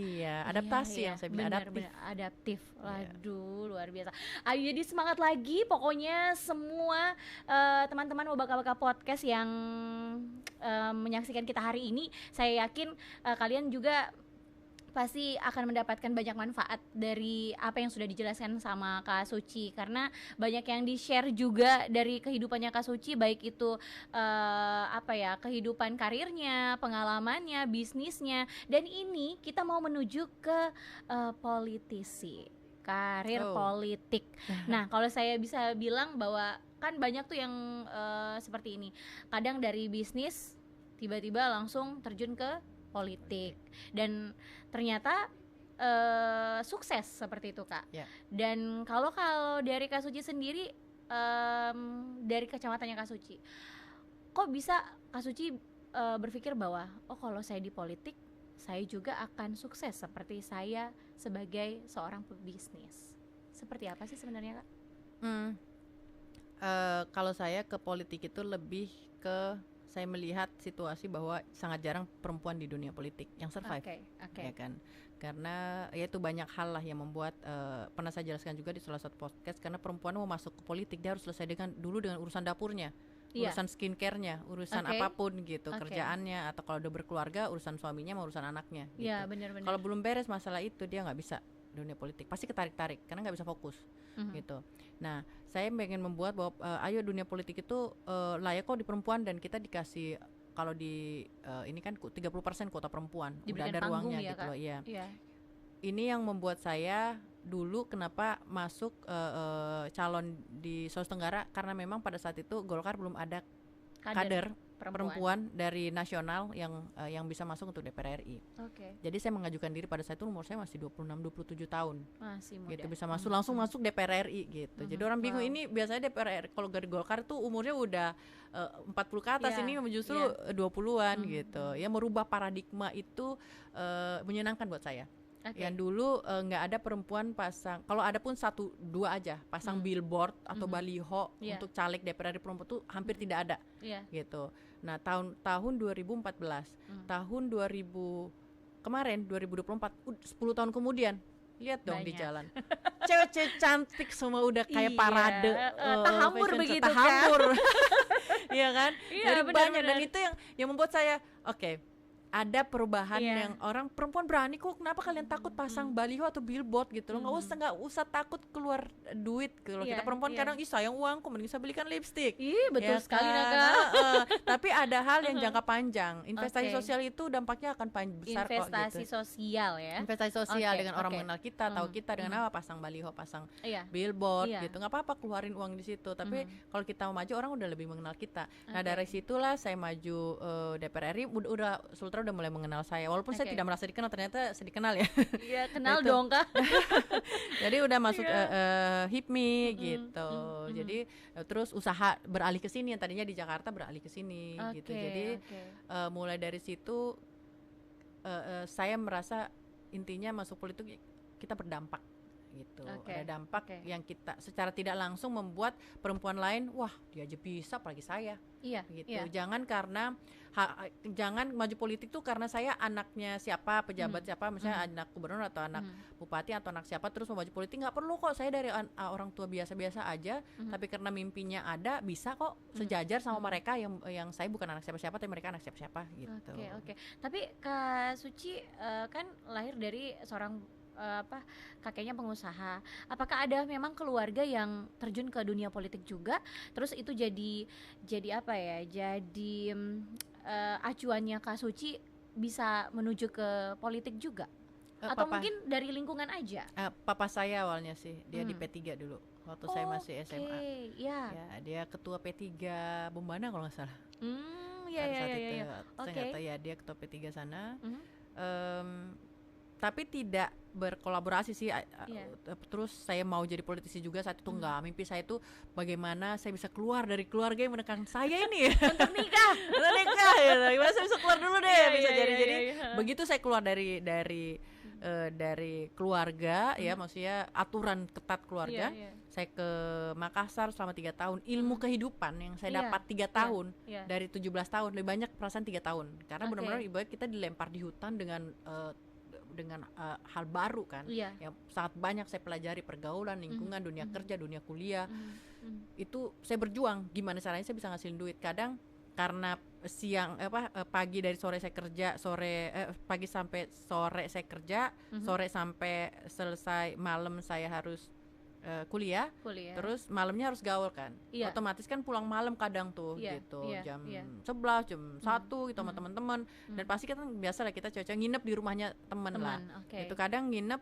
Adaptasi yang saya bilang, adaptif. Waduh, luar biasa. Ayo jadi semangat lagi pokoknya semua teman-teman Wabaka-Wabaka Podcast yang menyaksikan kita hari ini. Saya yakin kalian juga pasti akan mendapatkan banyak manfaat dari apa yang sudah dijelaskan sama Kak Suci, karena banyak yang di-share juga dari kehidupannya Kak Suci, baik itu kehidupan karirnya, pengalamannya, bisnisnya, dan ini kita mau menuju ke politisi, karir politik. Nah, kalau saya bisa bilang bahwa kan banyak tuh yang seperti ini, kadang dari bisnis tiba-tiba langsung terjun ke politik dan ternyata sukses seperti itu Kak. Dan kalau dari Kak Suci sendiri, dari kacamatanya Kak Suci, kok bisa Kak Suci berpikir bahwa kalau saya di politik saya juga akan sukses seperti saya sebagai seorang pebisnis? Seperti apa sih sebenarnya Kak? Kalau saya ke politik itu lebih ke, saya melihat situasi bahwa sangat jarang perempuan di dunia politik yang survive, ya kan? Karena itu banyak hal lah yang membuat, pernah saya jelaskan juga di salah satu podcast, karena perempuan mau masuk ke politik dia harus selesai dulu dengan urusan dapurnya, urusan skincare-nya, urusan apapun gitu, kerjaannya, atau kalau udah berkeluarga urusan suaminya mau urusan anaknya. Gitu. Kalau belum beres masalah itu dia nggak bisa dunia politik, pasti ketarik-tarik karena nggak bisa fokus. Gitu. Nah, saya pengen membuat bahwa ayo dunia politik itu layak kok di perempuan, dan kita dikasih, kalau di ini kan 30% kuota perempuan, udah ada ruangnya ya, gitu loh. Ini yang membuat saya dulu kenapa masuk calon di Sulawesi Tenggara, karena memang pada saat itu Golkar belum ada kader perempuan dari nasional yang bisa masuk untuk DPR RI. Jadi saya mengajukan diri pada saat itu umur saya masih 26-27 tahun. Masih muda. Gitu, bisa langsung masuk DPR RI gitu. Jadi orang bingung, ini biasanya DPR RI kalau dari Golkar tuh umurnya udah 40 ke atas, ini justru 20-an gitu. Ya merubah paradigma itu menyenangkan buat saya. Yang dulu nggak ada perempuan pasang, kalau ada pun 1-2 aja pasang billboard atau baliho untuk caleg DPR RI perempuan tuh hampir tidak ada, gitu. Nah tahun 2014, tahun 2000 kemarin 2024, 10 tahun kemudian, lihat dong di jalan cewek-cewek cantik semua udah kayak parade, tahambur begitu tahambur. Iya kan? Jadi bener, banyak, dan itu yang membuat saya ada perubahan yang orang perempuan berani kok, kenapa kalian takut pasang baliho atau billboard gitu loh, nggak usah takut keluar duit. Kalau kita perempuan kadang sayang uangku, mending saya belikan lipstik. Betul sekali Naga. Tapi ada hal yang jangka panjang, investasi sosial itu dampaknya akan besar kok gitu. Investasi sosial ya. Investasi sosial dengan orang mengenal kita, tahu kita dengan apa, pasang baliho, pasang billboard gitu, nggak apa-apa keluarin uang di situ. Tapi kalau kita mau maju, orang udah lebih mengenal kita. Nah dari situlah saya maju DPR RI, udah Sultra udah mulai mengenal saya, walaupun saya tidak merasa dikenal, ternyata saya dikenal ya. Iya kenal dong Kak. Jadi udah masuk HIPMI gitu. Jadi terus usaha beralih ke sini, yang tadinya di Jakarta beralih ke sini gitu. Jadi mulai dari situ saya merasa intinya masuk politik kita berdampak gitu. Ada dampak yang kita secara tidak langsung membuat perempuan lain, wah dia aja bisa, apalagi saya. Gitu. Jangan karena jangan maju politik tuh karena saya anaknya siapa, pejabat siapa, misalnya anak gubernur atau anak bupati atau anak siapa terus mau maju politik. Nggak perlu kok, saya dari orang tua biasa-biasa aja, tapi karena mimpinya ada, bisa kok sejajar sama mereka yang saya bukan anak siapa-siapa tapi mereka anak siapa-siapa gitu. Tapi Kak Suci kan lahir dari seorang kakeknya pengusaha. Apakah ada memang keluarga yang terjun ke dunia politik juga, terus itu jadi apa ya, jadi acuannya Kak Suci bisa menuju ke politik juga? Atau mungkin dari lingkungan aja? Papa saya awalnya sih, dia di P3 dulu waktu saya masih SMA. Ya, dia ketua P3 Bombana kalau nggak salah. Ya. Saya nggak tahu ya, dia ketua P3 sana. Tapi tidak berkolaborasi sih. Terus saya mau jadi politisi juga saat itu enggak. Mimpi saya itu bagaimana saya bisa keluar dari keluarga yang menekan saya ini untuk nikah ya. Gimana saya bisa keluar dulu deh, bisa jadi begitu saya keluar dari keluarga, ya maksudnya aturan ketat keluarga. Saya ke Makassar selama 3 tahun. Ilmu kehidupan yang saya dapat 3 tahun dari 17 tahun, lebih banyak perasaan 3 tahun. Karena benar-benar ibarat kita dilempar di hutan dengan hal baru kan, yang sangat banyak saya pelajari, pergaulan, lingkungan, dunia kerja, dunia kuliah. Itu saya berjuang gimana caranya saya bisa ngasilin duit. Kadang karena pagi dari sore saya kerja, pagi sampai sore saya kerja, sore sampai selesai malam saya harus kuliah, terus malamnya harus gaul kan, otomatis kan pulang malam kadang tuh gitu, jam 11, jam 1 gitu sama teman-teman, dan pasti kan biasa lah kita cocok nginep di rumahnya teman lah, itu kadang nginep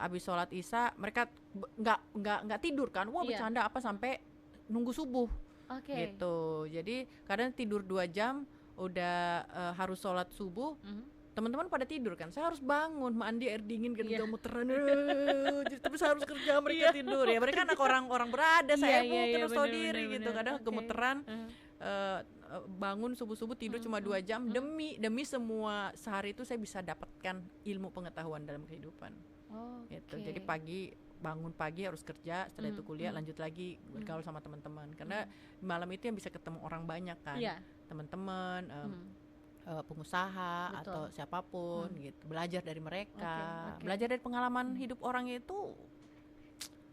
abis sholat isya mereka nggak tidur kan, bercanda apa sampai nunggu subuh, gitu, jadi kadang tidur 2 jam udah harus sholat subuh. Teman-teman pada tidur kan, saya harus bangun mandi air dingin kan, gemeteran, tapi saya harus kerja, mereka tidur ya, mereka anak orang berada, saya mungkin harus tahu diri gitu, kadang gemeteran, bangun subuh tidur cuma 2 jam demi semua sehari itu saya bisa dapatkan ilmu pengetahuan dalam kehidupan, gitu. Jadi bangun pagi harus kerja, setelah itu kuliah, lanjut lagi bergaul sama teman-teman, karena malam itu yang bisa ketemu orang banyak kan, teman-teman, pengusaha atau siapapun gitu, belajar dari mereka, belajar dari pengalaman hidup orang itu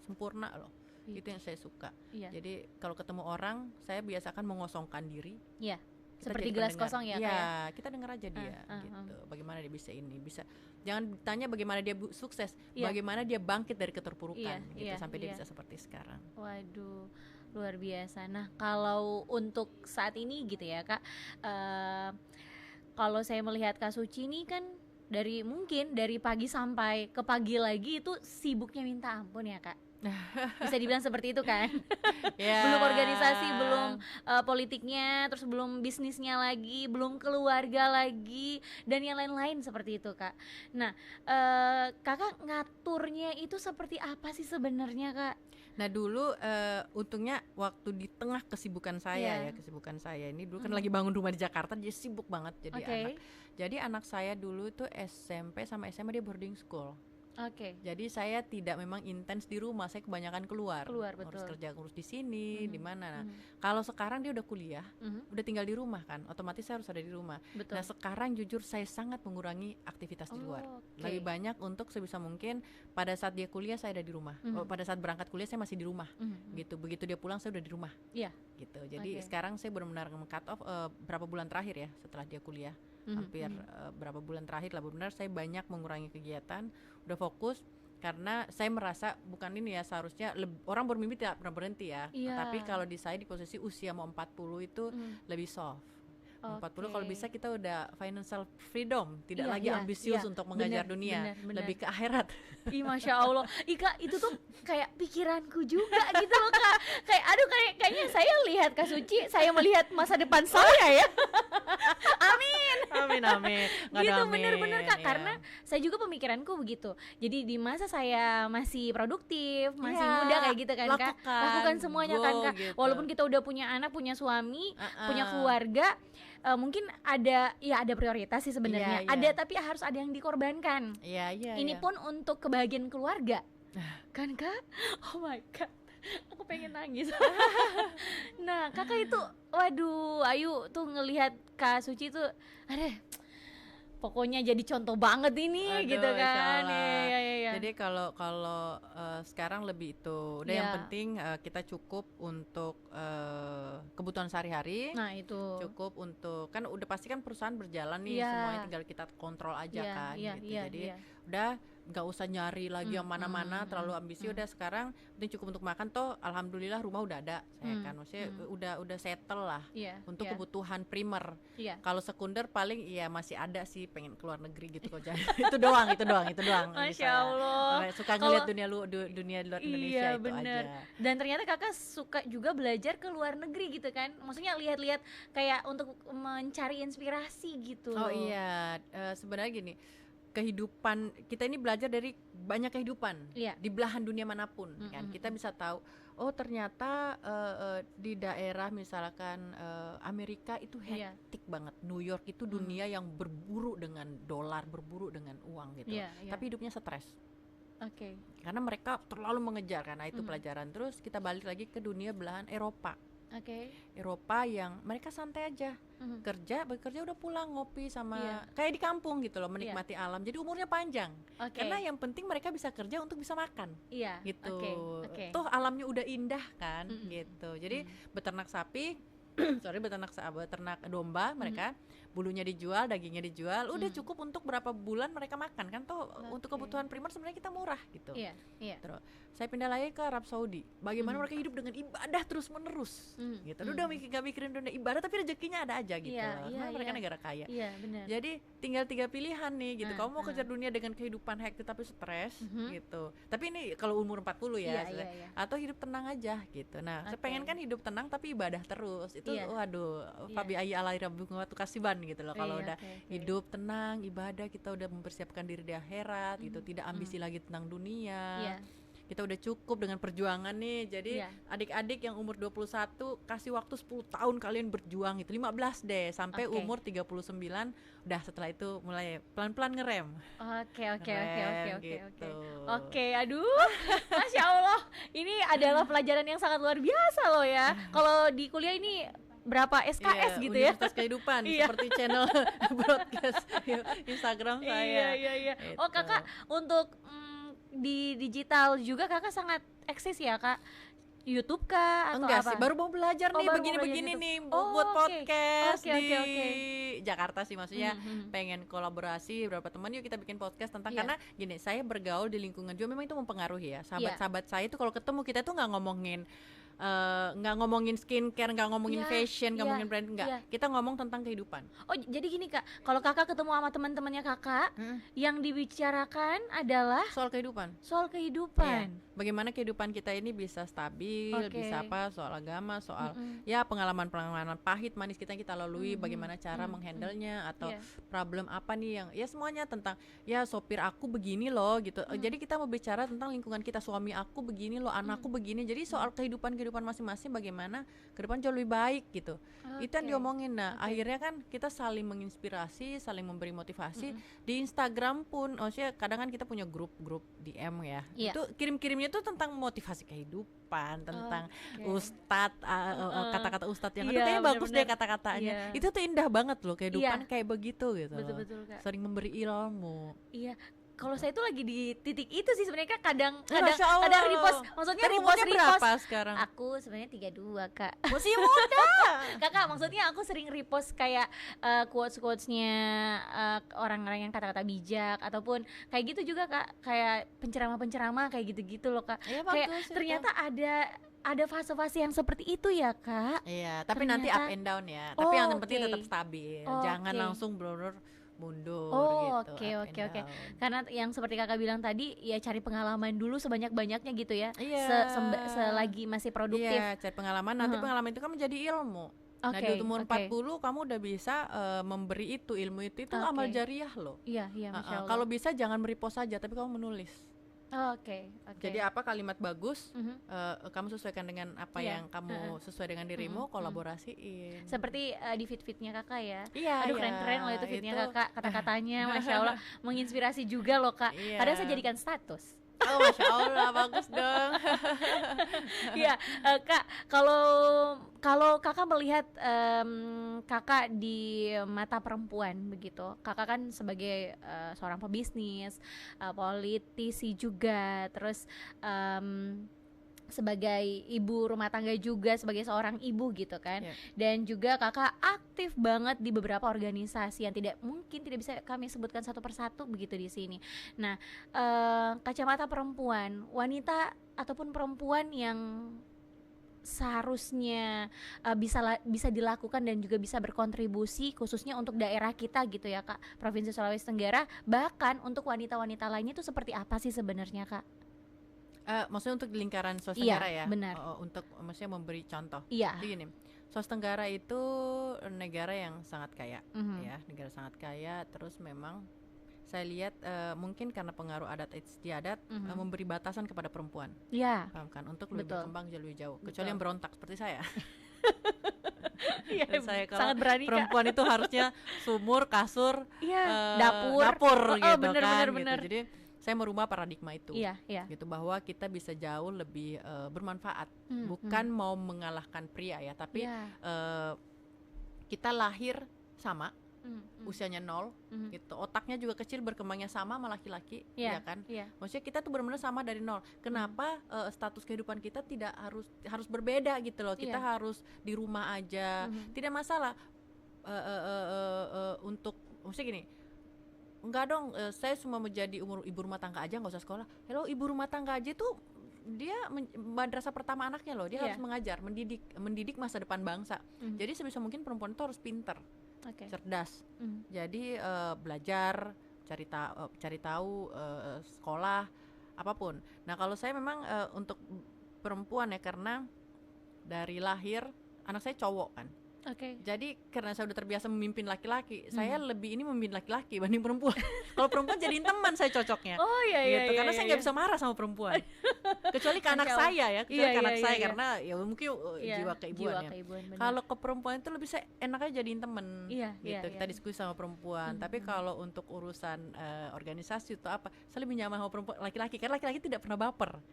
sempurna loh, itu yang saya suka. Jadi kalau ketemu orang saya biasakan mengosongkan diri, seperti gelas kosong ya, kita dengar aja dia gitu, bagaimana dia bisa jangan tanya bagaimana dia sukses, bagaimana dia bangkit dari keterpurukan gitu, sampai dia bisa seperti sekarang. Waduh, luar biasa. Nah kalau untuk saat ini gitu ya Kak, kalau saya melihat Kak Suci ini kan mungkin dari pagi sampai ke pagi lagi itu sibuknya minta ampun ya Kak. Bisa dibilang seperti itu kan. Belum organisasi, belum politiknya, terus belum bisnisnya lagi, belum keluarga lagi, dan yang lain-lain seperti itu Kak. Nah Kakak ngaturnya itu seperti apa sih sebenarnya Kak? Nah dulu untungnya waktu di tengah kesibukan saya kesibukan saya ini dulu kan lagi bangun rumah di Jakarta, jadi sibuk banget jadi anak. Jadi anak saya dulu itu SMP sama SMA dia boarding school. Jadi saya tidak memang intens di rumah, saya kebanyakan keluar harus kerja, ngurus di sini, di mana. Nah, kalau sekarang dia udah kuliah, udah tinggal di rumah kan, otomatis saya harus ada di rumah. Nah sekarang jujur saya sangat mengurangi aktivitas di luar, lebih banyak untuk sebisa mungkin pada saat dia kuliah saya ada di rumah, pada saat berangkat kuliah saya masih di rumah, gitu. Begitu dia pulang saya udah di rumah, gitu. Jadi sekarang saya benar-benar nge-cut off berapa bulan terakhir ya setelah dia kuliah. Hampir berapa bulan terakhir lah benar saya banyak mengurangi kegiatan, udah fokus, karena saya merasa bukan ini ya, seharusnya orang bermimpi tidak pernah berhenti ya, tapi kalau di saya di posisi usia mau 40 itu lebih soft. 40 kalau bisa kita udah financial freedom, tidak lagi ambisius untuk mengajar dunia, lebih ke akhirat. Masya Allah, Kak itu tuh kayak pikiranku juga gitu loh Kak. Kayak aduh kayaknya saya lihat Kak Suci, saya melihat masa depan saya ya. Amin. Gitu bener-bener Kak, karena saya juga pemikiranku begitu. Jadi di masa saya masih produktif, masih muda kayak gitu kan Kak, lakukan semuanya kan Kak. Gitu. Walaupun kita udah punya anak, punya suami, punya keluarga, mungkin ada prioritas sih sebenarnya. Ada, tapi harus ada yang dikorbankan. Ini pun untuk kebahagiaan keluarga. Kan Kak? Oh my God, aku pengen nangis. Nah Kakak itu, waduh, Ayu tuh ngelihat Kak Suci tuh, pokoknya jadi contoh banget ini. Gitu kan. Jadi kalau sekarang lebih itu udah yang penting kita cukup untuk kebutuhan sehari-hari. Nah itu cukup untuk, kan udah pasti kan perusahaan berjalan nih, semuanya tinggal kita kontrol aja kan gitu. Jadi udah nggak usah nyari lagi yang mana-mana terlalu ambisi. Udah sekarang penting cukup untuk makan, toh alhamdulillah rumah udah ada saya kan, maksudnya udah settle lah untuk kebutuhan primer. Kalau sekunder paling ya masih ada sih, pengen keluar negeri gitu kok. itu doang Masya Allah, suka ngeliat dunia luar Indonesia itu bener. aja. Dan ternyata kakak suka juga belajar ke luar negeri gitu kan, maksudnya lihat-lihat kayak untuk mencari inspirasi gitu. Oh iya, sebenarnya gini, kehidupan kita ini belajar dari banyak kehidupan di belahan dunia manapun kan. Kita bisa tahu, oh ternyata di daerah misalkan Amerika itu hektik banget. New York itu dunia yang berburu dengan dolar, berburu dengan uang gitu. Tapi hidupnya stres. Karena mereka terlalu mengejar, karena itu pelajaran. Terus kita balik lagi ke dunia belahan Eropa. Eropa yang mereka santai aja, bekerja udah pulang ngopi sama kayak di kampung gitu loh, menikmati alam. Jadi umurnya panjang. Karena yang penting mereka bisa kerja untuk bisa makan. Gitu. Toh alamnya udah indah kan, gitu. Jadi beternak sapi, beternak domba, mereka bulunya dijual, dagingnya dijual, udah cukup untuk berapa bulan mereka makan kan. Toh untuk kebutuhan primer sebenarnya kita murah gitu. Terus saya pindah lagi ke Arab Saudi. Bagaimana mereka hidup dengan ibadah terus menerus gitu. Udah gak mikirin dunia ibadah, tapi rezekinya ada aja gitu. Karena mereka negara kaya. Jadi tinggal 3 pilihan nih gitu. Kamu mau kejar dunia dengan kehidupan hektik tapi stres gitu. Tapi ini kalau umur 40 ya. Atau hidup tenang aja gitu. Nah, saya pengen kan hidup tenang tapi ibadah terus. Itu waduh, Fabi ayyi alai rabbukum kasiban gitu loh. Kalau udah hidup tenang, ibadah, kita udah mempersiapkan diri di akhirat gitu. Tidak ambisi lagi tentang dunia. Kita udah cukup dengan perjuangan nih. Jadi adik-adik yang umur 21 kasih waktu 10 tahun kalian berjuang itu, 15 deh sampai umur 39. Udah setelah itu mulai pelan-pelan ngerem. Oke, aduh. Masya Allah, ini adalah pelajaran yang sangat luar biasa loh ya. Kalau di kuliah ini berapa SKS gitu ya, Universitas Kehidupan seperti channel broadcast Instagram saya. Oh kakak untuk di digital juga kakak sangat eksis ya kak? YouTube kah atau enggak apa? Sih, baru mau belajar nih begini-begini nih buat podcast di Jakarta sih, maksudnya pengen kolaborasi beberapa teman, yuk kita bikin podcast tentang karena gini, saya bergaul di lingkungan juga memang itu mempengaruhi ya. Sahabat-sahabat saya itu kalau ketemu kita tuh nggak ngomongin skincare, nggak ngomongin fashion, nggak ngomongin brand, nggak. Kita ngomong tentang kehidupan. Oh jadi gini kak, kalau kakak ketemu sama teman-temannya kakak, yang dibicarakan adalah soal kehidupan. Bagaimana kehidupan kita ini bisa stabil, bisa apa, soal agama, soal ya pengalaman pahit manis kita yang kita lalui, bagaimana cara menghandlenya, atau problem apa nih yang ya semuanya tentang ya sopir aku begini loh gitu. Jadi kita mau bicara tentang lingkungan kita, suami aku begini loh, anakku begini. Jadi soal kehidupan masing-masing bagaimana ke depan jauh lebih baik gitu. Itu yang diomongin. Nah, akhirnya kan kita saling menginspirasi, saling memberi motivasi. Di Instagram pun, maksudnya kadang kan kita punya grup DM ya. Itu kirim-kirimnya tuh tentang motivasi kehidupan, tentang ustadz, kata-kata ustadz yang aduh kayaknya bagus deh kata-katanya. Itu tuh indah banget loh, kehidupan kayak begitu gitu. Betul, Kak. Sering memberi ilmu. Kalau saya tuh lagi di titik itu sih sebenarnya Kak, kadang repost, maksudnya repost berapa sekarang? Aku sebenarnya 32 Kak. Masih muda. Kakak, maksudnya aku sering repost kayak quotes-quotesnya orang-orang yang kata-kata bijak, ataupun kayak gitu juga Kak, kayak penceramah kayak gitu-gitu loh Kak. Kayak bagus, ternyata ada fase-fase yang seperti itu ya Kak. Iya, tapi ternyata, nanti up and down ya. Tapi yang penting tetap stabil. Jangan langsung mundur gitu. Oke. Karena yang seperti kakak bilang tadi, ya cari pengalaman dulu sebanyak-banyaknya gitu ya. Selagi masih produktif. Iya, cari pengalaman. Nanti pengalaman itu kan menjadi ilmu. Nah di umur 40 kamu udah bisa memberi itu ilmu itu amal jariah loh. Iya, Masya Allah. Kalau bisa jangan merepost saja, tapi kamu menulis. Oke. Jadi apa kalimat bagus, kamu sesuaikan dengan apa yang kamu sesuai dengan dirimu, kolaborasiin. Seperti di feed-feednya kakak ya. Aduh keren-keren loh itu feednya kakak, kata-katanya Masya Allah menginspirasi juga loh Kak. Kadang saya jadikan status. Oh Masya Allah, bagus dong. Iya, Kak, kalau kakak melihat kakak di mata perempuan begitu, kakak kan sebagai seorang pebisnis, politisi juga, terus sebagai ibu rumah tangga juga, sebagai seorang ibu gitu kan. Dan juga kakak aktif banget di beberapa organisasi yang mungkin tidak bisa kami sebutkan satu persatu begitu di sini. Nah, kacamata perempuan, wanita ataupun perempuan yang seharusnya bisa dilakukan dan juga bisa berkontribusi khususnya untuk daerah kita gitu ya Kak, Provinsi Sulawesi Tenggara, bahkan untuk wanita-wanita lainnya itu seperti apa sih sebenarnya Kak? Maksudnya untuk di lingkaran Sulawesi Tenggara ya? Benar. Untuk maksudnya memberi contoh. Iya. Jadi gini, Sulawesi Tenggara itu negara yang sangat kaya, ya, negara sangat kaya. Terus memang saya lihat mungkin karena pengaruh adat istiadat memberi batasan kepada perempuan, paham kan? Untuk lebih berkembang lebih jauh. Kecuali yang berontak seperti saya. Saya kalau sangat berani, perempuan Kak. Itu harusnya sumur, kasur, dapur gitu bener, kan. Bener. Gitu. Jadi saya merubah paradigma itu, iya. gitu, bahwa kita bisa jauh lebih bermanfaat, bukan mau mengalahkan pria ya, tapi kita lahir sama, usianya 0, gitu, otaknya juga kecil, berkembangnya sama sama laki-laki, ya kan? Maksudnya kita tuh benar-benar sama dari 0. Kenapa status kehidupan kita tidak harus berbeda gitu loh? Kita harus di rumah aja, tidak masalah. Untuk maksudnya gini. Enggak dong, saya cuma menjadi ibu rumah tangga aja, nggak usah sekolah. Hello, ibu rumah tangga aja tuh dia madrasah pertama anaknya loh, dia harus mengajar, mendidik masa depan bangsa. Jadi sebisa mungkin perempuan itu harus pinter, cerdas. Jadi belajar, cari tahu, sekolah, apapun. Nah kalau saya memang untuk perempuan ya, karena dari lahir anak saya cowok kan. Jadi karena saya udah terbiasa memimpin laki-laki, saya lebih ini memimpin laki-laki banding perempuan. Kalau perempuan jadiin teman saya cocoknya. Gitu. Karena saya nggak bisa marah sama perempuan. Kecuali ke anak saya ya, saya karena ya mungkin jiwa keibuan ya. Kalau ke perempuan itu lebih saya enaknya jadiin teman. Gitu. Kita diskusi sama perempuan. Tapi kalau untuk urusan organisasi atau apa, saya lebih nyaman sama perempuan, laki-laki. Karena laki-laki tidak pernah baper.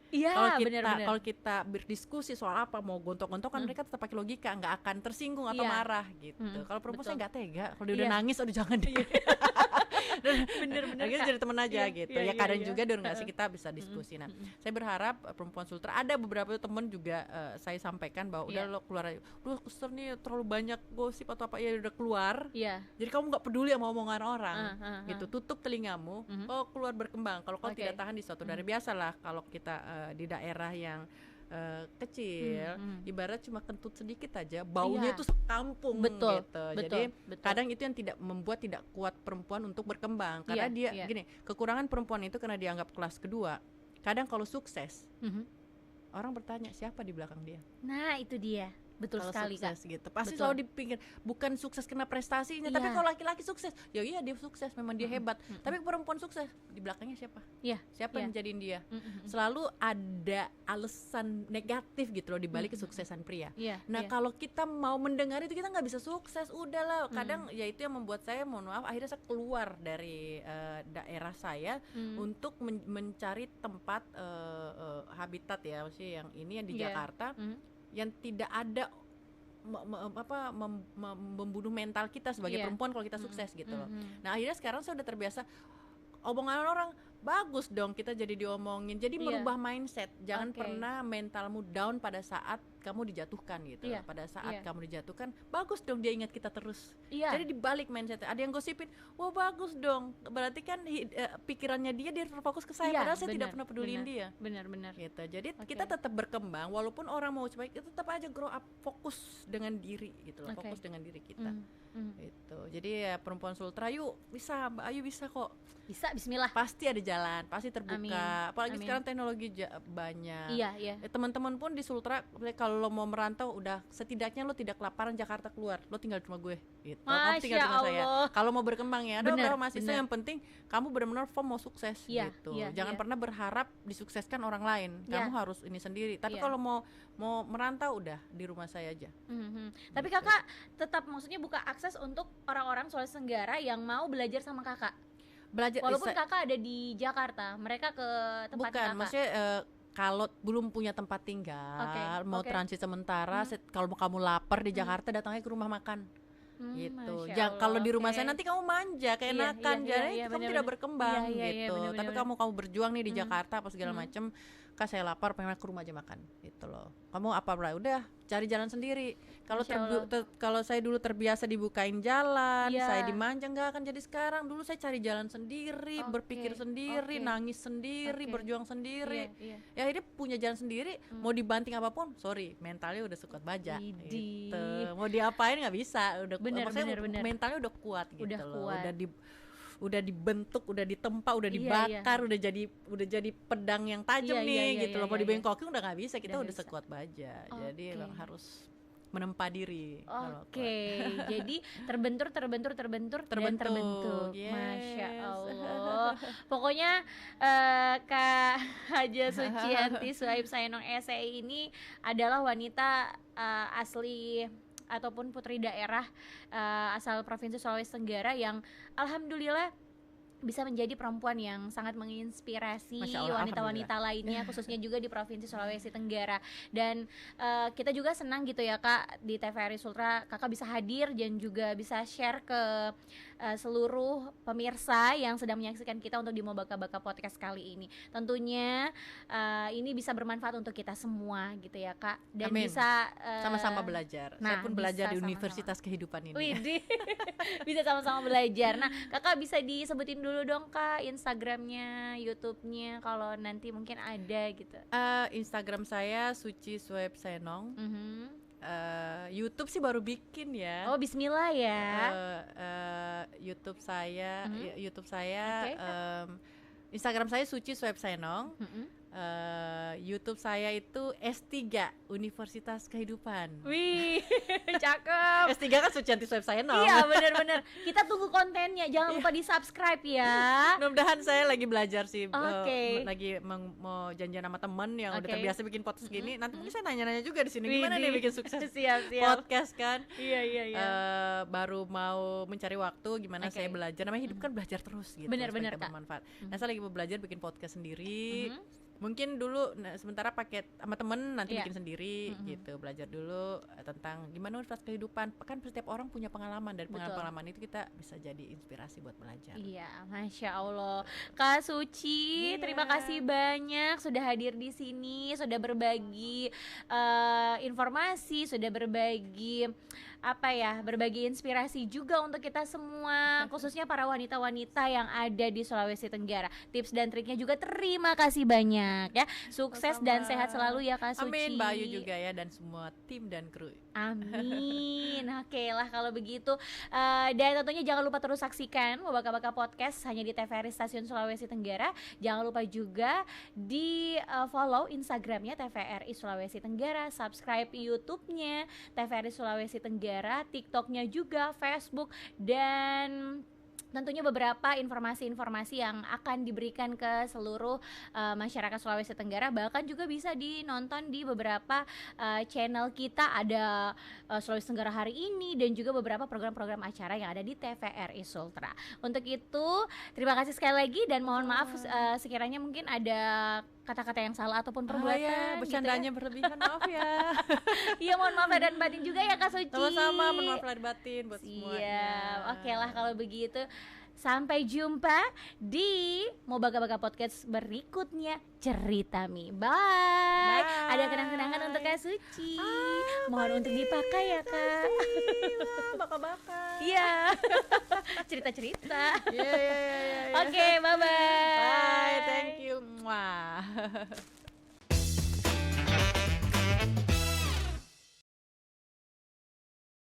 Kalau kita berdiskusi soal apa, mau gontok-gontokan, mereka tetap pakai logika, nggak akan tersinggung atau marah gitu. Kalau perempuan saya nggak tega, kalau dia udah nangis, aduh jangan deh. Bener-bener kita jadi temen aja gitu. Ya kadang juga di organisasi kita bisa diskusi. Nah, saya berharap perempuan Sultra, ada beberapa temen juga saya sampaikan bahwa udah lo keluar aja. Duh kesel nih, terlalu banyak gosip atau apa, ya udah keluar. Jadi kamu nggak peduli sama omongan orang, gitu. Tutup telingamu, keluar berkembang. Kalau kau tidak tahan di suatu daerah, biasalah kalau kita di daerah yang kecil, ibarat cuma kentut sedikit aja, baunya itu sekampung gitu. Jadi kadang itu yang tidak kuat perempuan untuk berkembang, karena dia gini, kekurangan perempuan itu karena dianggap kelas kedua. Kadang kalau sukses, orang bertanya siapa di belakang dia. Nah itu dia. Betul kalau sekali sukses, Kak. Gitu. Pasti selalu dipikir bukan sukses karena prestasinya, tapi kalau laki-laki sukses, ya iya dia sukses, memang dia hebat. Tapi perempuan sukses, di belakangnya siapa? Siapa yang jadiin dia? Selalu ada alasan negatif gitu loh di balik kesuksesan pria. Nah, kalau kita mau mendengar itu, kita nggak bisa sukses, udahlah. Kadang ya itu yang membuat saya, mohon maaf, akhirnya saya keluar dari daerah saya untuk mencari tempat habitat ya, maksudnya yang ini yang di Jakarta. Yang tidak ada membunuh mental kita sebagai perempuan kalau kita sukses gitu loh. Nah akhirnya sekarang saya udah terbiasa omongan orang, bagus dong kita jadi diomongin. Jadi merubah mindset, jangan pernah mentalmu down pada saat kamu dijatuhkan gitu. Pada saat kamu dijatuhkan, bagus dong dia ingat kita terus. Jadi dibalik mindset, ada yang gosipin, wah bagus dong, berarti kan pikirannya dia terfokus ke saya, padahal saya tidak pernah peduliin dia. Benar-benar gitu. Jadi kita tetap berkembang, walaupun orang mau coba, kita tetap aja grow up, fokus dengan diri gitu loh, fokus dengan diri kita. Gitu. Jadi ya perempuan Sultra, yuk bisa, Mbak Ayu bisa kok. Bisa, bismillah. Pasti ada jalan, pasti terbuka. Apalagi sekarang teknologi banyak. Teman-teman pun di Sultra, kalau lo mau merantau, udah setidaknya lo tidak kelaparan Jakarta keluar, lo tinggal di rumah gue. Gitu. Kamu tinggal di rumah saya. Kalau mau berkembang ya, ada beberapa mahasiswa yang penting kamu benar-benar mau sukses gitu. Jangan pernah berharap disukseskan orang lain. Kamu harus ini sendiri. Tapi kalau mau merantau, udah di rumah saya aja. Tapi kakak tetap maksudnya buka akses untuk orang-orang Sulawesi Tenggara yang mau belajar sama kakak. Walaupun kakak ada di Jakarta, mereka ke tempat kakak. Maksudnya kalau belum punya tempat tinggal, mau transit sementara, kalau kamu lapar di Jakarta, datangnya ke rumah makan. Gitu. Kalau di rumah saya nanti kamu manja, keenakan, jadi kamu tidak berkembang gitu. Tapi kamu berjuang nih di Jakarta apa segala macam, Kak saya lapar, pengen ke rumah aja makan gitu loh. Kamu apa bro? Udah cari jalan sendiri. Kalau saya dulu terbiasa dibukain jalan, saya dimanja, nggak akan jadi sekarang. Dulu saya cari jalan sendiri, berpikir sendiri, nangis sendiri, berjuang sendiri. Ya akhirnya punya jalan sendiri. Mau dibanting apapun, sorry, mentalnya udah sekuat baja gitu. Mau diapain nggak bisa. Udah mentalnya udah kuat gitu loh. Udah dibentuk, udah ditempa, udah dibakar, udah jadi pedang yang tajam gitu loh. Mau dibengkokin udah nggak bisa, kita udah sekuat baja. Jadi emang harus menempa diri. Jadi terbentur dan terbentuk. Yes. Masya Allah. Pokoknya Kak Haja Suciyanti Suhaib Saenong SI ini adalah wanita asli ataupun putri daerah asal Provinsi Sulawesi Tenggara yang alhamdulillah bisa menjadi perempuan yang sangat menginspirasi wanita-wanita lainnya khususnya juga di Provinsi Sulawesi Tenggara. Dan kita juga senang gitu ya Kak, di TVRI Sultra Kakak bisa hadir dan juga bisa share ke seluruh pemirsa yang sedang menyaksikan kita untuk di Mobaka-Baka Podcast kali ini. Tentunya ini bisa bermanfaat untuk kita semua gitu ya Kak. Dan Amin. Bisa sama-sama belajar. Saya pun belajar di Universitas Kehidupan ini. Widih. Bisa sama-sama belajar. Nah Kakak bisa disebutin dulu dong Kak Instagramnya, YouTube-nya kalau nanti mungkin ada gitu. Instagram saya Suci Suhaib Saenong. YouTube sih baru bikin ya. Oh bismillah ya. YouTube saya Instagram saya Suci Suhaib Saenong. YouTube saya itu S3 Universitas Kehidupan. Wih, cakep. S3 kan Suciyanti Suhaib Saenong. Iya benar-benar. Kita tunggu kontennya, jangan lupa di subscribe ya. Mudah-mudahan saya lagi belajar sih, lagi mau janjian sama temen yang udah terbiasa bikin podcast gini. Nanti mungkin saya nanya-nanya juga di sini gimana nih bikin sukses podcast kan. Iya. Baru mau mencari waktu gimana saya belajar. Namanya hidup kan belajar terus gitu. Benar-benar Kak. Bermanfaat. Nah saya lagi mau belajar bikin podcast sendiri. Mungkin dulu sementara pakai sama temen, nanti bikin sendiri gitu, belajar dulu tentang gimana universitas kehidupan. Kan setiap orang punya pengalaman, dari pengalaman itu kita bisa jadi inspirasi buat belajar. Iya, Masya Allah. Kak Suci, terima kasih banyak sudah hadir di sini, sudah berbagi informasi, sudah berbagi berbagi inspirasi juga untuk kita semua, khususnya para wanita-wanita yang ada di Sulawesi Tenggara. Tips dan triknya juga terima kasih banyak ya. Sukses dan sehat selalu ya Kak Suci. Amin, Bayu juga ya dan semua tim dan kru. Amin. Oke lah kalau begitu. Dan tentunya jangan lupa terus saksikan Mobaka-Baka Podcast hanya di TVRI Stasiun Sulawesi Tenggara. Jangan lupa juga di follow Instagramnya TVRI Sulawesi Tenggara, subscribe YouTube-nya TVRI Sulawesi Tenggara, TikTok-nya juga, Facebook, dan tentunya beberapa informasi-informasi yang akan diberikan ke seluruh masyarakat Sulawesi Tenggara. Bahkan juga bisa dinonton di beberapa channel kita, ada Sulawesi Tenggara hari ini dan juga beberapa program-program acara yang ada di TVRI Sultra. Untuk itu terima kasih sekali lagi dan mohon maaf sekiranya mungkin ada kata-kata yang salah ataupun perbuatan bercandanya gitu ya. Berlebihan, maaf ya. Iya, mohon maaf lahir dan batin juga ya Kak Suci. Sama-sama, mohon maaf lahir batin buat semuanya. Oke lah kalau begitu. Sampai jumpa di Mobaka-Baka Podcast berikutnya, Cerita Mi. Bye. Ada kenang-kenangan untuk Kak Suci. Mohon untuk dipakai ya Kak. Baka-baka. Iya. Cerita-cerita. Iya. Oke, bye-bye. Bye, thank you. Mwah.